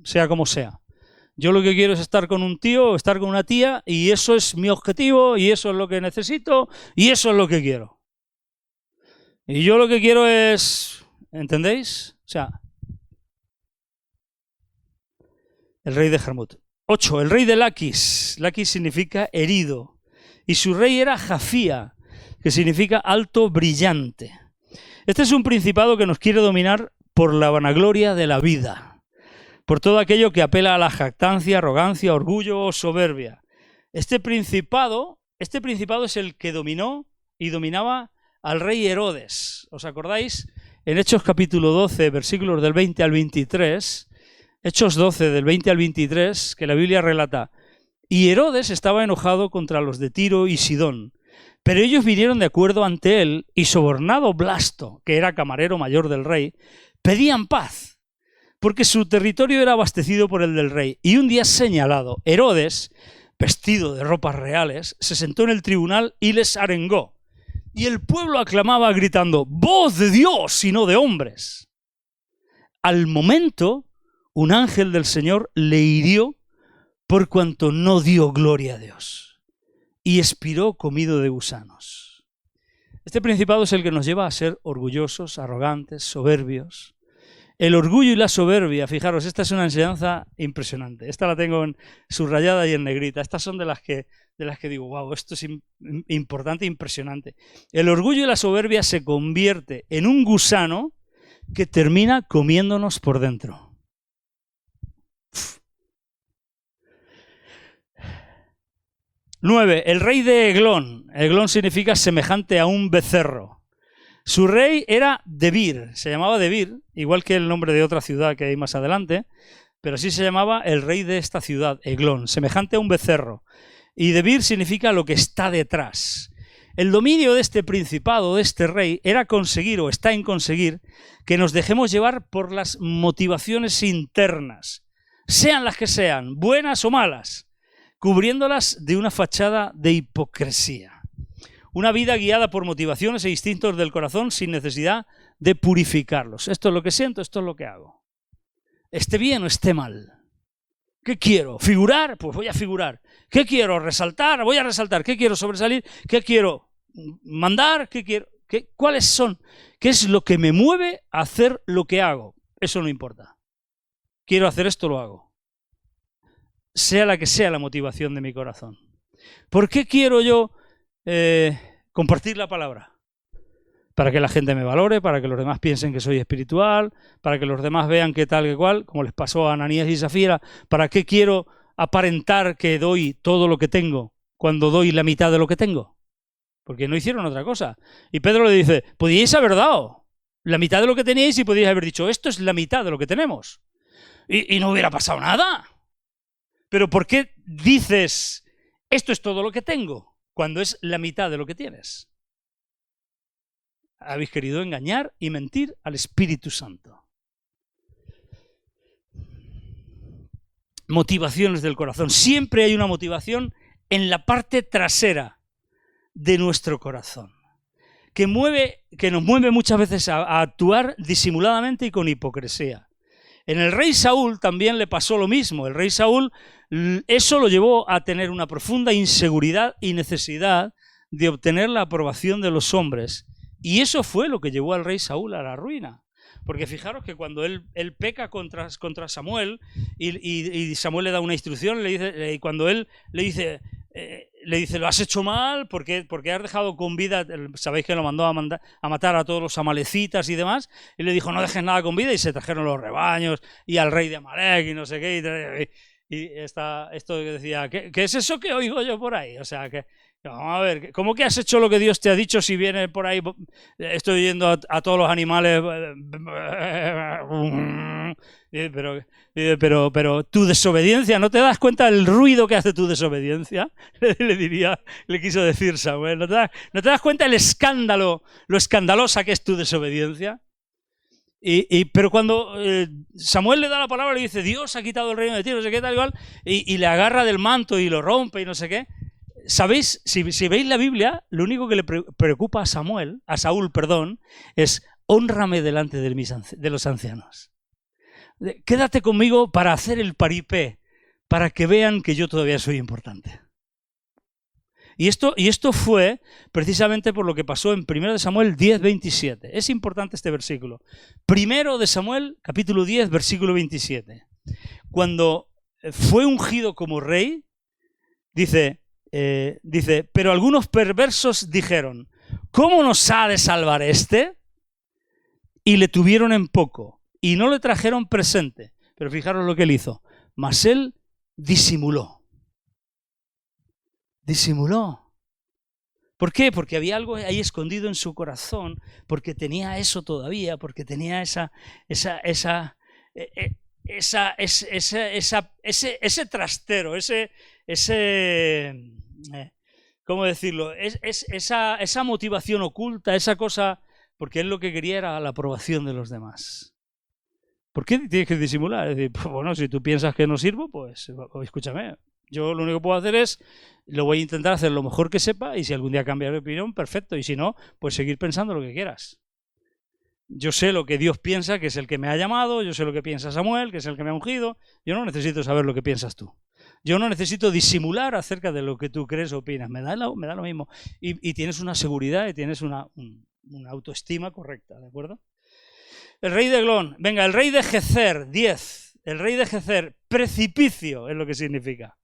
sea como sea. Yo lo que quiero es estar con un tío o estar con una tía y eso es mi objetivo y eso es lo que necesito y eso es lo que quiero. Y yo lo que quiero es... ¿Entendéis? O sea... El rey de Jarmut. 8. El rey de Laquis. Laquis significa herido. Y su rey era Jafía, que significa alto brillante. Este es un principado que nos quiere dominar por la vanagloria de la vida, por todo aquello que apela a la jactancia, arrogancia, orgullo o soberbia. Este principado es el que dominó y dominaba al rey Herodes. ¿Os acordáis? En Hechos capítulo 12, versículos del 20 al 23, Hechos 12, del 20 al 23, que la Biblia relata: y Herodes estaba enojado contra los de Tiro y Sidón, pero ellos vinieron de acuerdo ante él y, sobornado Blasto, que era camarero mayor del rey, pedían paz, porque su territorio era abastecido por el del rey. Y un día señalado, Herodes, vestido de ropas reales, se sentó en el tribunal y les arengó. Y el pueblo aclamaba gritando: ¡voz de Dios y no de hombres! Al momento, un ángel del Señor le hirió por cuanto no dio gloria a Dios, y expiró comido de gusanos. Este principado es el que nos lleva a ser orgullosos, arrogantes, soberbios. El orgullo y la soberbia, fijaros, esta es una enseñanza impresionante. Esta la tengo subrayada y en negrita. Estas son de las que digo, wow, esto es importante e impresionante. El orgullo y la soberbia se convierte en un gusano que termina comiéndonos por dentro. 9. El rey de Eglón. Eglón significa semejante a un becerro. Su rey era Debir, se llamaba Debir, igual que el nombre de otra ciudad que hay más adelante, pero así se llamaba el rey de esta ciudad, Eglón, semejante a un becerro. Y Debir significa lo que está detrás. El dominio de este principado, de este rey, era conseguir, o está en conseguir, que nos dejemos llevar por las motivaciones internas, sean las que sean, buenas o malas, cubriéndolas de una fachada de hipocresía. Una vida guiada por motivaciones e instintos del corazón sin necesidad de purificarlos. Esto es lo que siento, esto es lo que hago. Esté bien o esté mal. ¿Qué quiero? ¿Figurar? Pues voy a figurar. ¿Qué quiero? ¿Resaltar? Voy a resaltar. ¿Qué quiero? ¿Sobresalir? ¿Qué quiero? ¿Mandar? ¿Qué quiero? ¿Cuáles son? ¿Qué es lo que me mueve a hacer lo que hago? Eso no importa. Quiero hacer esto, lo hago. Sea la que sea la motivación de mi corazón. ¿Por qué quiero yo compartir la palabra? Para que la gente me valore, para que los demás piensen que soy espiritual, para que los demás vean que tal que cual, como les pasó a Ananías y Zafira. ¿Para qué quiero aparentar que doy todo lo que tengo cuando doy la mitad de lo que tengo? Porque no hicieron otra cosa. Y Pedro le dice: podíais haber dado la mitad de lo que teníais y podíais haber dicho: esto es la mitad de lo que tenemos. Y no hubiera pasado nada. Pero ¿por qué dices esto es todo lo que tengo cuando es la mitad de lo que tienes? Habéis querido engañar y mentir al Espíritu Santo. Motivaciones del corazón. Siempre hay una motivación en la parte trasera de nuestro corazón, que nos mueve muchas veces a actuar disimuladamente y con hipocresía. En el rey Saúl también le pasó lo mismo. El rey Saúl, eso lo llevó a tener una profunda inseguridad y necesidad de obtener la aprobación de los hombres. Y eso fue lo que llevó al rey Saúl a la ruina. Porque fijaros que cuando él peca contra Samuel y Samuel le da una instrucción, y cuando él le dice, lo has hecho mal porque has dejado con vida, sabéis que lo mandó a matar a todos los amalecitas y demás, y le dijo: no dejes nada con vida, y se trajeron los rebaños y al rey de Amalek y no sé qué, y esto que decía, ¿qué es eso que oigo yo por ahí? O sea, que vamos a ver, ¿cómo que has hecho lo que Dios te ha dicho si viene por ahí? Estoy oyendo a todos los animales, pero tu desobediencia, ¿no te das cuenta del ruido que hace tu desobediencia? Le quiso decir Samuel, ¿no te das cuenta el escándalo, lo escandalosa que es tu desobediencia? Pero cuando Samuel le da la palabra, le dice: Dios ha quitado el reino de ti, no sé qué, tal igual, y le agarra del manto y lo rompe y no sé qué. ¿Sabéis? Si veis la Biblia, lo único que le preocupa a Saúl, es: hónrame delante de los ancianos. Quédate conmigo para hacer el paripé, para que vean que yo todavía soy importante. Y esto fue precisamente por lo que pasó en 1 Samuel 10, 27. Es importante este versículo. 1 Samuel, capítulo 10, versículo 27. Cuando fue ungido como rey, dice, pero algunos perversos dijeron, ¿cómo nos ha de salvar este? Y le tuvieron en poco, y no le trajeron presente. Pero fijaros lo que él hizo. Mas él disimuló. Disimuló. ¿Por qué? Porque había algo ahí escondido en su corazón, porque tenía eso todavía, porque tenía ese trastero, ¿cómo decirlo? Esa motivación oculta, esa cosa, porque él lo que quería era la aprobación de los demás. ¿Por qué tienes que disimular? Es decir, pues bueno, si tú piensas que no sirvo, pues escúchame. Yo lo único que puedo hacer es, lo voy a intentar hacer lo mejor que sepa, y si algún día cambia de opinión, perfecto, y si no, pues seguir pensando lo que quieras. Yo sé lo que Dios piensa, que es el que me ha llamado, yo sé lo que piensa Samuel, que es el que me ha ungido, yo no necesito saber lo que piensas tú. Yo no necesito disimular acerca de lo que tú crees o opinas, me da lo mismo. Y tienes una seguridad y tienes una autoestima correcta, ¿de acuerdo? El rey de Eglón, venga, el rey de Gezer, 10, el rey de Gezer, precipicio es lo que significa.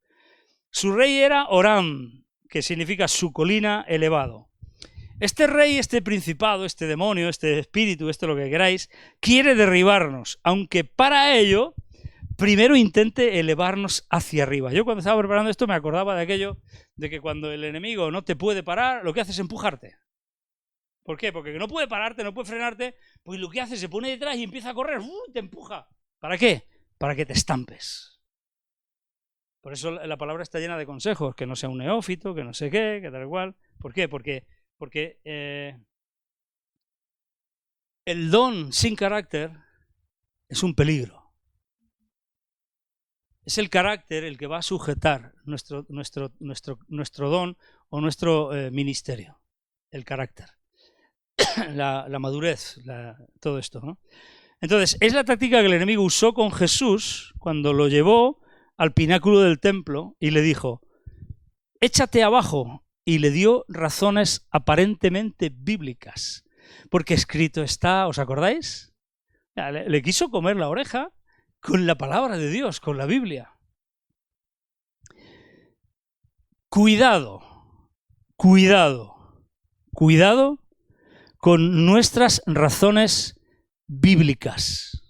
Su rey era Oram, que significa su colina elevado. Este rey, este principado, este demonio, este espíritu, lo que queráis, quiere derribarnos, aunque para ello primero intente elevarnos hacia arriba. Yo cuando estaba preparando esto me acordaba de aquello de que cuando el enemigo no te puede parar, lo que hace es empujarte. ¿Por qué? Porque no puede pararte, no puede frenarte, pues lo que hace se pone detrás y empieza a correr, te empuja. ¿Para qué? Para que te estampes. Por eso la palabra está llena de consejos, que no sea un neófito, que no sé qué, que tal igual. ¿Por qué? Porque el don sin carácter es un peligro. Es el carácter el que va a sujetar nuestro don o nuestro ministerio. El carácter. La madurez, todo esto, ¿no? Entonces, es la táctica que el enemigo usó con Jesús cuando lo llevó al pináculo del templo y le dijo, échate abajo, y le dio razones aparentemente bíblicas, porque escrito está, ¿os acordáis? Le quiso comer la oreja con la palabra de Dios, con la Biblia. Cuidado con nuestras razones bíblicas,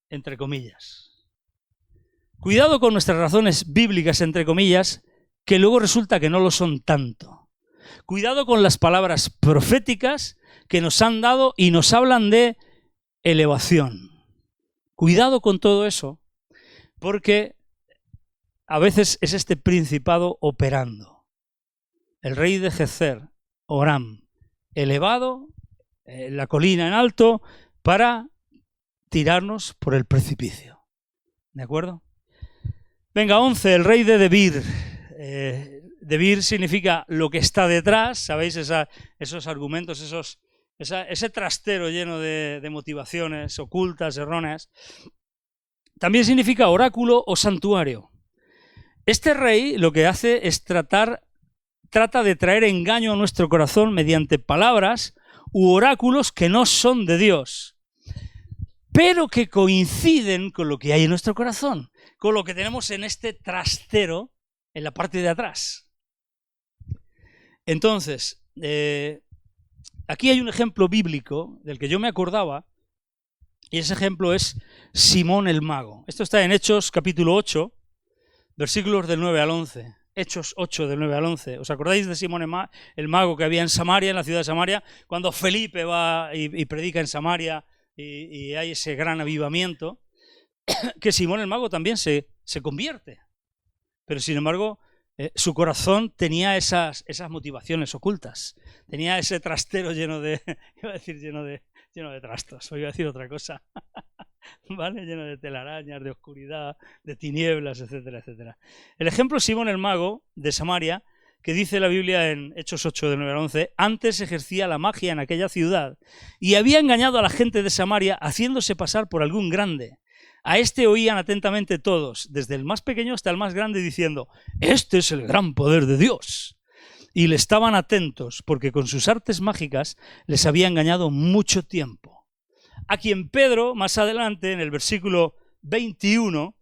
entre comillas. Cuidado con nuestras razones bíblicas, entre comillas, que luego resulta que no lo son tanto. Cuidado con las palabras proféticas que nos han dado y nos hablan de elevación. Cuidado con todo eso, porque a veces es este principado operando. El rey de Gezer, Oram, elevado, la colina en alto, para tirarnos por el precipicio. ¿De acuerdo? Venga, 11, el rey de Debir. Debir significa lo que está detrás, ¿sabéis? Esos argumentos, ese trastero lleno de motivaciones ocultas, erróneas. También significa oráculo o santuario. Este rey lo que hace es trata de traer engaño a nuestro corazón mediante palabras u oráculos que no son de Dios, pero que coinciden con lo que hay en nuestro corazón, con lo que tenemos en este trastero en la parte de atrás. Entonces, aquí hay un ejemplo bíblico del que yo me acordaba, y ese ejemplo es Simón el mago. Esto está en Hechos capítulo 8, versículos del 9 al 11. Hechos 8, del 9 al 11. ¿Os acordáis de Simón el mago que había en Samaria, en la ciudad de Samaria? Cuando Felipe va y predica en Samaria y hay ese gran avivamiento, que Simón el mago también se convierte. Pero sin embargo, su corazón tenía esas motivaciones ocultas. Tenía ese trastero lleno de trastos, o iba a decir otra cosa. ¿Vale? Lleno de telarañas, de oscuridad, de tinieblas, etcétera, etcétera. El ejemplo Simón el mago de Samaria, que dice la Biblia en Hechos 8, de 9 al 11, antes ejercía la magia en aquella ciudad y había engañado a la gente de Samaria haciéndose pasar por algún grande. A este oían atentamente todos, desde el más pequeño hasta el más grande, diciendo: este es el gran poder de Dios. Y le estaban atentos, porque con sus artes mágicas les había engañado mucho tiempo. A quien Pedro, más adelante, en el versículo 21,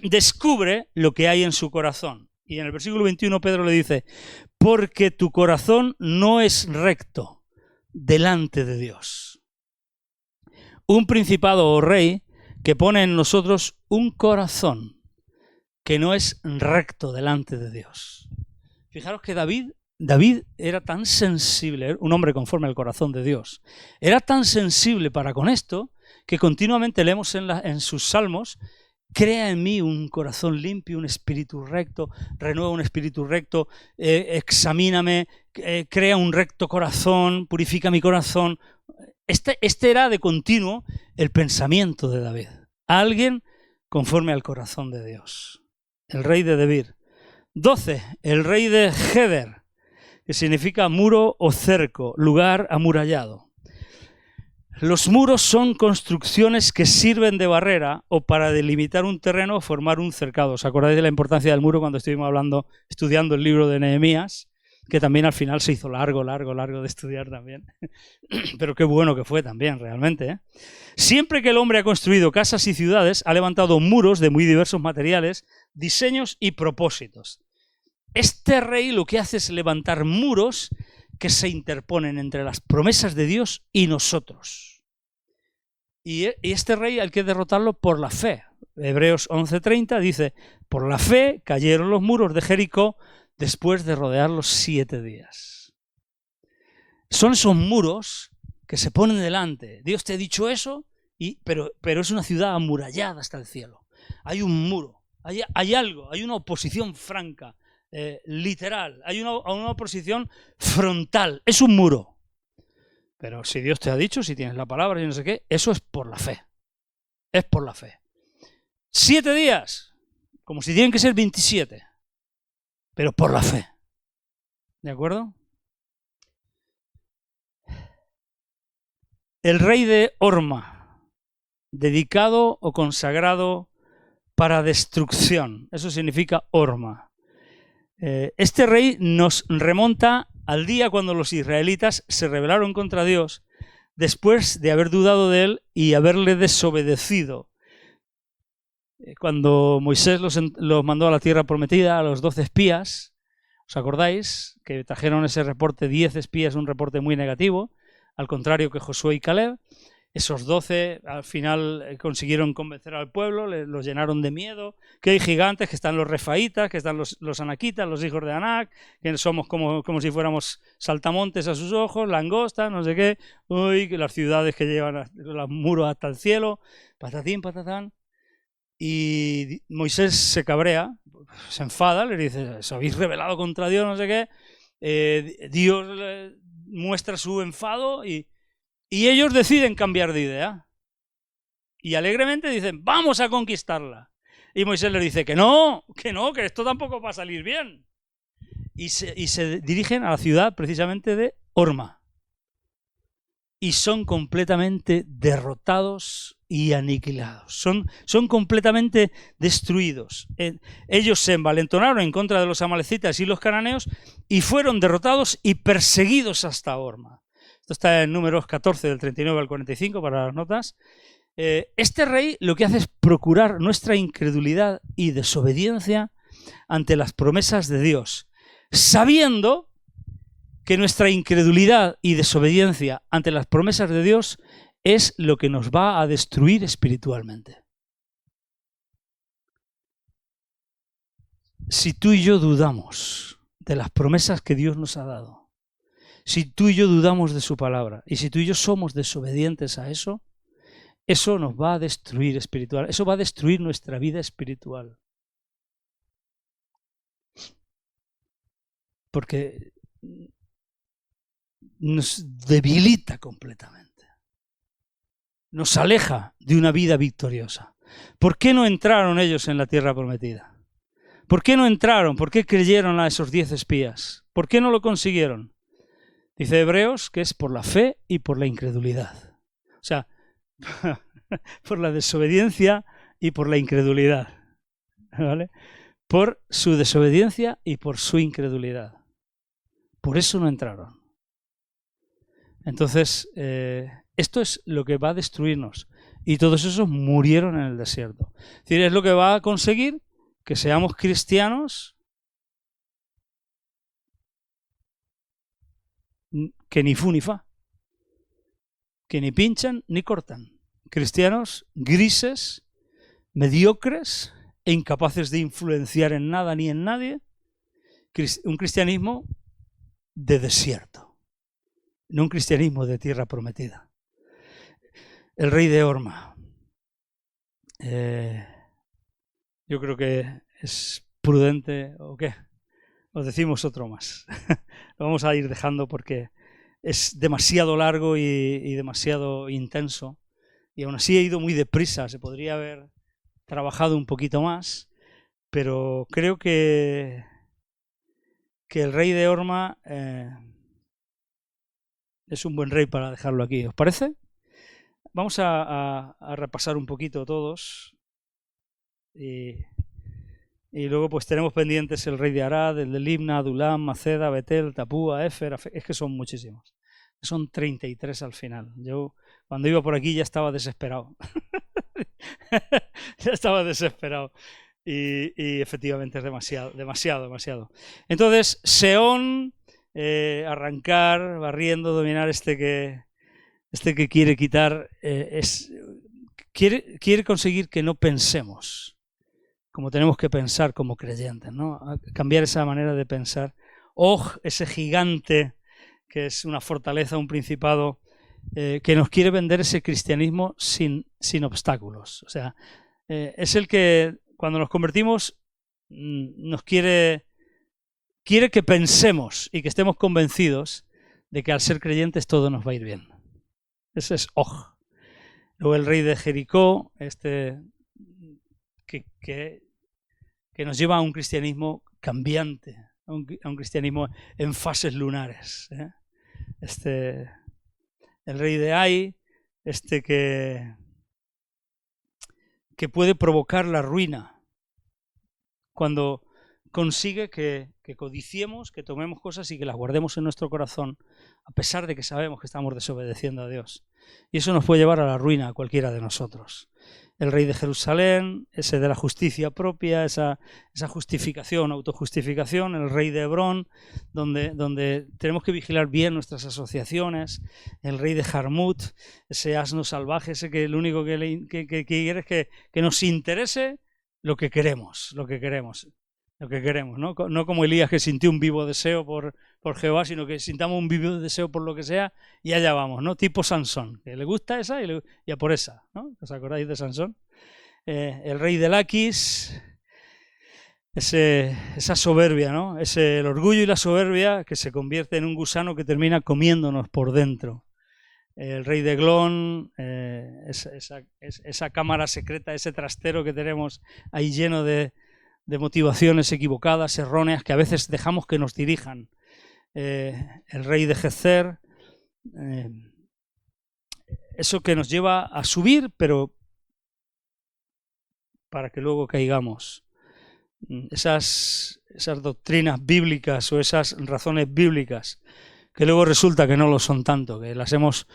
descubre lo que hay en su corazón. Y en el versículo 21 Pedro le dice: porque tu corazón no es recto delante de Dios. Un principado o rey que pone en nosotros un corazón que no es recto delante de Dios. Fijaros que David era tan sensible, un hombre conforme al corazón de Dios, era tan sensible para con esto que continuamente leemos en sus salmos: crea en mí un corazón limpio, un espíritu recto, renueva un espíritu recto, examíname, crea un recto corazón, purifica mi corazón. Este era de continuo el pensamiento de David. Alguien conforme al corazón de Dios. El rey de Debir. 12. El rey de Geder, que significa muro o cerco, lugar amurallado. Los muros son construcciones que sirven de barrera o para delimitar un terreno o formar un cercado. ¿Os acordáis de la importancia del muro cuando estuvimos estudiando el libro de Nehemías? Que también al final se hizo largo de estudiar también. Pero qué bueno que fue también, realmente, ¿eh? Siempre que el hombre ha construido casas y ciudades, ha levantado muros de muy diversos materiales, diseños y propósitos. Este rey lo que hace es levantar muros que se interponen entre las promesas de Dios y nosotros. Y este rey hay que derrotarlo por la fe. Hebreos 11:30 dice: por la fe cayeron los muros de Jericó después de rodearlos 7 días. Son esos muros que se ponen delante. Dios te ha dicho eso, pero es una ciudad amurallada hasta el cielo. Hay un muro, hay algo, hay una oposición franca. Literal, hay una oposición frontal, es un muro. Pero si Dios te ha dicho, si tienes la palabra y no sé qué, eso es por la fe. Es por la fe. 7 días, como si tienen que ser 27, pero por la fe. ¿De acuerdo? El rey de Horma, dedicado o consagrado para destrucción. Eso significa Horma. Este rey nos remonta al día cuando los israelitas se rebelaron contra Dios después de haber dudado de él y haberle desobedecido. Cuando Moisés los mandó a la tierra prometida, a los 12 espías, ¿os acordáis? Que trajeron ese reporte, 10 espías, un reporte muy negativo, al contrario que Josué y Caleb. Esos 12 al final consiguieron convencer al pueblo, los llenaron de miedo, que hay gigantes, que están los refaítas, que están los anaquitas, los hijos de Anac, que somos como si fuéramos saltamontes a sus ojos, langostas, no sé qué, uy, que las ciudades que llevan los muros hasta el cielo, patatín, patatán. Y Moisés se cabrea, se enfada, le dice: os habéis rebelado contra Dios, no sé qué. Dios muestra su enfado y ellos deciden cambiar de idea. Y alegremente dicen: vamos a conquistarla. Y Moisés les dice que no, que esto tampoco va a salir bien. Y se dirigen a la ciudad precisamente de Horma. Y son completamente derrotados y aniquilados. Son completamente destruidos. Ellos se envalentonaron en contra de los amalecitas y los cananeos y fueron derrotados y perseguidos hasta Horma. Esto está en Números 14, del 39 al 45, para las notas. Este rey lo que hace es procurar nuestra incredulidad y desobediencia ante las promesas de Dios, sabiendo que nuestra incredulidad y desobediencia ante las promesas de Dios es lo que nos va a destruir espiritualmente. Si tú y yo dudamos de las promesas que Dios nos ha dado, si tú y yo dudamos de su palabra y si tú y yo somos desobedientes a eso, eso nos va a destruir espiritual, eso va a destruir nuestra vida espiritual. Porque nos debilita completamente, nos aleja de una vida victoriosa. ¿Por qué no entraron ellos en la tierra prometida? ¿Por qué no entraron? ¿Por qué creyeron a esos 10 espías? ¿Por qué no lo consiguieron? Dice Hebreos que es por la fe y por la incredulidad. O sea, por la desobediencia y por la incredulidad, ¿vale? Por su desobediencia y por su incredulidad. Por eso no entraron. Entonces, esto es lo que va a destruirnos. Y todos esos murieron en el desierto. Es decir, es lo que va a conseguir que seamos cristianos que ni fu ni fa, que ni pinchan ni cortan. Cristianos grises, mediocres e incapaces de influenciar en nada ni en nadie. Un cristianismo de desierto, no un cristianismo de tierra prometida. El rey de Horma. Yo creo que es prudente, ¿o qué? Os decimos otro más. Lo vamos a ir dejando porque es demasiado largo y demasiado intenso. Y aún así he ido muy deprisa. Se podría haber trabajado un poquito más. Pero creo que el rey de Horma es un buen rey para dejarlo aquí. ¿Os parece? Vamos a repasar un poquito todos. Y luego pues tenemos pendientes el rey de Arad, el de Libna, Adulam, Maceda, Betel, Tapúa, Éfer, es que son muchísimos. Son 33 al final. Yo cuando iba por aquí ya estaba desesperado. Ya estaba desesperado. Y efectivamente es demasiado. Entonces, Seón, arrancar, barriendo, dominar este que quiere quitar, quiere conseguir que no pensemos como tenemos que pensar como creyentes, ¿no? Cambiar esa manera de pensar. Og, ese gigante que es una fortaleza, un principado, que nos quiere vender ese cristianismo sin obstáculos. O sea, es el que cuando nos convertimos nos quiere que pensemos y que estemos convencidos de que al ser creyentes todo nos va a ir bien. Ese es Og. Luego el rey de Jericó, que nos lleva a un cristianismo cambiante, a un cristianismo en fases lunares. El rey de Ai, que puede provocar la ruina cuando consigue que codiciemos, que tomemos cosas y que las guardemos en nuestro corazón, a pesar de que sabemos que estamos desobedeciendo a Dios. Y eso nos puede llevar a la ruina a cualquiera de nosotros. El rey de Jerusalén, ese de la justicia propia, esa justificación, autojustificación, el rey de Hebrón, donde tenemos que vigilar bien nuestras asociaciones, el rey de Jarmut, ese asno salvaje, ese que lo único que quiere es que nos interese lo que queremos, ¿no? No como Elías, que sintió un vivo deseo por Jehová, sino que sintamos un vivo deseo por lo que sea y allá vamos, ¿no? Tipo Sansón, que le gusta esa y a por esa, ¿no? ¿Os acordáis de Sansón? El rey de Laquis, esa soberbia, ¿no? El orgullo y la soberbia que se convierte en un gusano que termina comiéndonos por dentro. El rey de Glón, esa cámara secreta, ese trastero que tenemos ahí lleno de motivaciones equivocadas, erróneas, que a veces dejamos que nos dirijan. El rey de Gezer, eso que nos lleva a subir, pero para que luego caigamos. Esas doctrinas bíblicas o esas razones bíblicas que luego resulta que no lo son tanto, que las hemos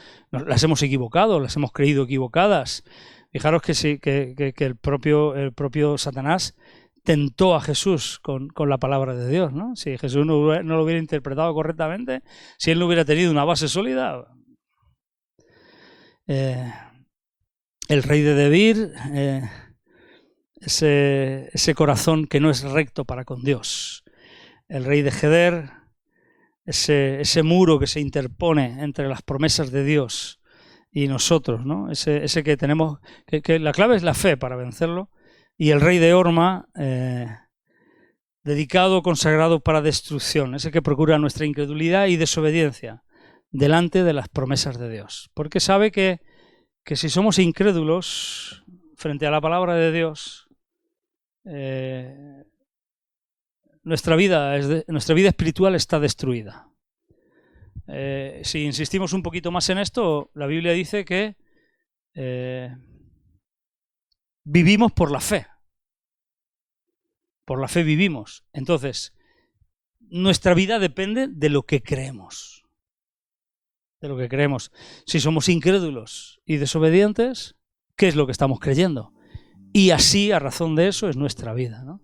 equivocado, las hemos creído equivocadas. Fijaros que el propio Satanás tentó a Jesús con la palabra de Dios, ¿no? Si Jesús no lo hubiera interpretado correctamente, si él no hubiera tenido una base sólida. El rey de Debir, ese corazón que no es recto para con Dios. El rey de Geder, ese muro que se interpone entre las promesas de Dios y nosotros, ¿no? Ese que tenemos, que la clave es la fe para vencerlo. Y el rey de Horma, dedicado, consagrado para destrucción, ese que procura nuestra incredulidad y desobediencia delante de las promesas de Dios. Porque sabe que si somos incrédulos frente a la palabra de Dios, nuestra vida espiritual está destruida. Si insistimos un poquito más en esto, la Biblia dice que vivimos por la fe. Por la fe vivimos. Entonces, nuestra vida depende de lo que creemos. De lo que creemos. Si somos incrédulos y desobedientes, ¿qué es lo que estamos creyendo? Y así, a razón de eso, es nuestra vida, ¿no?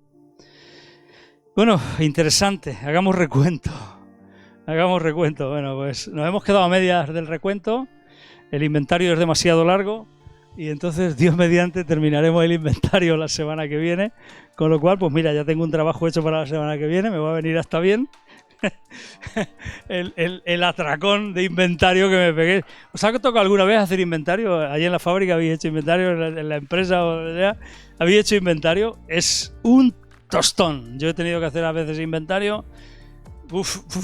Bueno, interesante. Hagamos recuento. Hagamos recuento. Bueno, pues nos hemos quedado a medias del recuento. El inventario es demasiado largo. Y entonces, Dios mediante, terminaremos el inventario la semana que viene. Con lo cual, pues mira, ya tengo un trabajo hecho para la semana que viene. Me va a venir hasta bien. el atracón de inventario que me pegué. ¿Os ha tocado alguna vez hacer inventario? Allí en la fábrica habéis hecho inventario, en la empresa o donde sea, habéis hecho inventario. Es un tostón. Yo he tenido que hacer a veces inventario.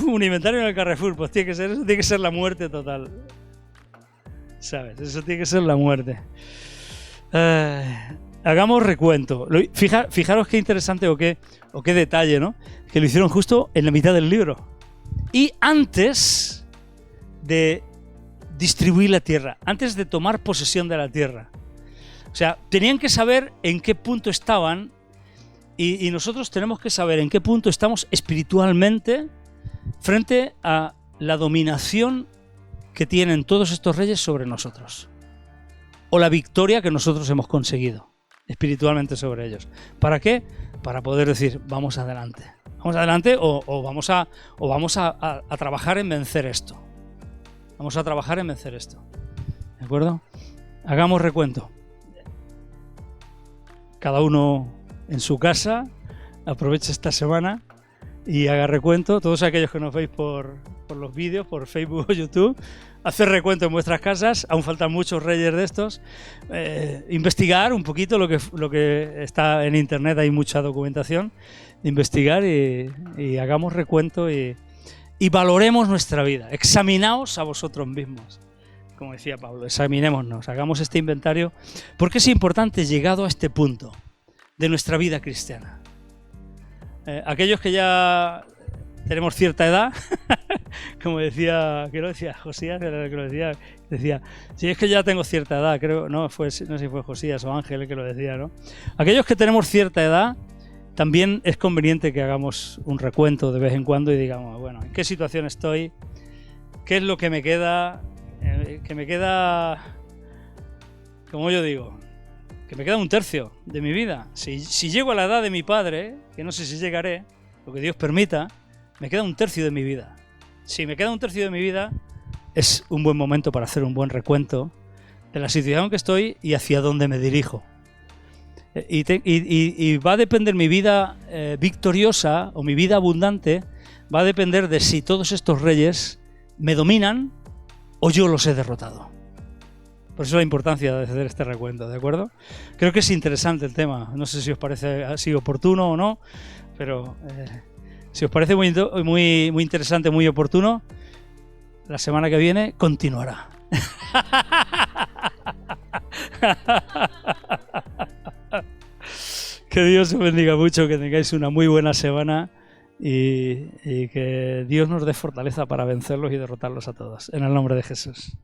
Un inventario en el Carrefour, pues eso tiene que ser la muerte total. ¿Sabes? Eso tiene que ser la muerte. Hagamos recuento. Fijaros qué interesante o qué detalle, ¿no? Que lo hicieron justo en la mitad del libro. Y antes de distribuir la tierra, antes de tomar posesión de la tierra. O sea, tenían que saber en qué punto estaban y nosotros tenemos que saber en qué punto estamos espiritualmente frente a la dominación que tienen todos estos reyes sobre nosotros. O la victoria que nosotros hemos conseguido espiritualmente sobre ellos. ¿Para qué? Para poder decir, vamos adelante. Vamos adelante o vamos a trabajar en vencer esto. Vamos a trabajar en vencer esto. ¿De acuerdo? Hagamos recuento. Cada uno en su casa, aproveche esta semana y haga recuento. Todos aquellos que nos veis por los vídeos, por Facebook o YouTube, hacer recuento en vuestras casas. Aún faltan muchos reyes de estos. Investigar un poquito lo que está en internet, hay mucha documentación. Investigar y hagamos recuento y valoremos nuestra vida. Examinaos a vosotros mismos. Como decía Pablo, examinémonos, hagamos este inventario, porque es importante llegado a este punto de nuestra vida cristiana. Aquellos que ya tenemos cierta edad, como decía, ¿qué lo decía? Josías, que lo decía, si es que ya tengo cierta edad, creo, no sé si fue Josías o Ángel el que lo decía, ¿no? Aquellos que tenemos cierta edad, también es conveniente que hagamos un recuento de vez en cuando y digamos, bueno, ¿en qué situación estoy? ¿Qué es lo que me queda? Que me queda, como yo digo, que me queda un tercio de mi vida. Si llego a la edad de mi padre, que no sé si llegaré, lo que Dios permita, me queda un tercio de mi vida. Si me queda un tercio de mi vida, es un buen momento para hacer un buen recuento de la situación que estoy y hacia dónde me dirijo. Y va a depender mi vida victoriosa o mi vida abundante, va a depender de si todos estos reyes me dominan o yo los he derrotado. Por eso la importancia de hacer este recuento, ¿de acuerdo? Creo que es interesante el tema. No sé si os parece así oportuno o no, pero si os parece muy interesante, muy oportuno, la semana que viene continuará. Que Dios os bendiga mucho, que tengáis una muy buena semana y que Dios nos dé fortaleza para vencerlos y derrotarlos a todos. En el nombre de Jesús.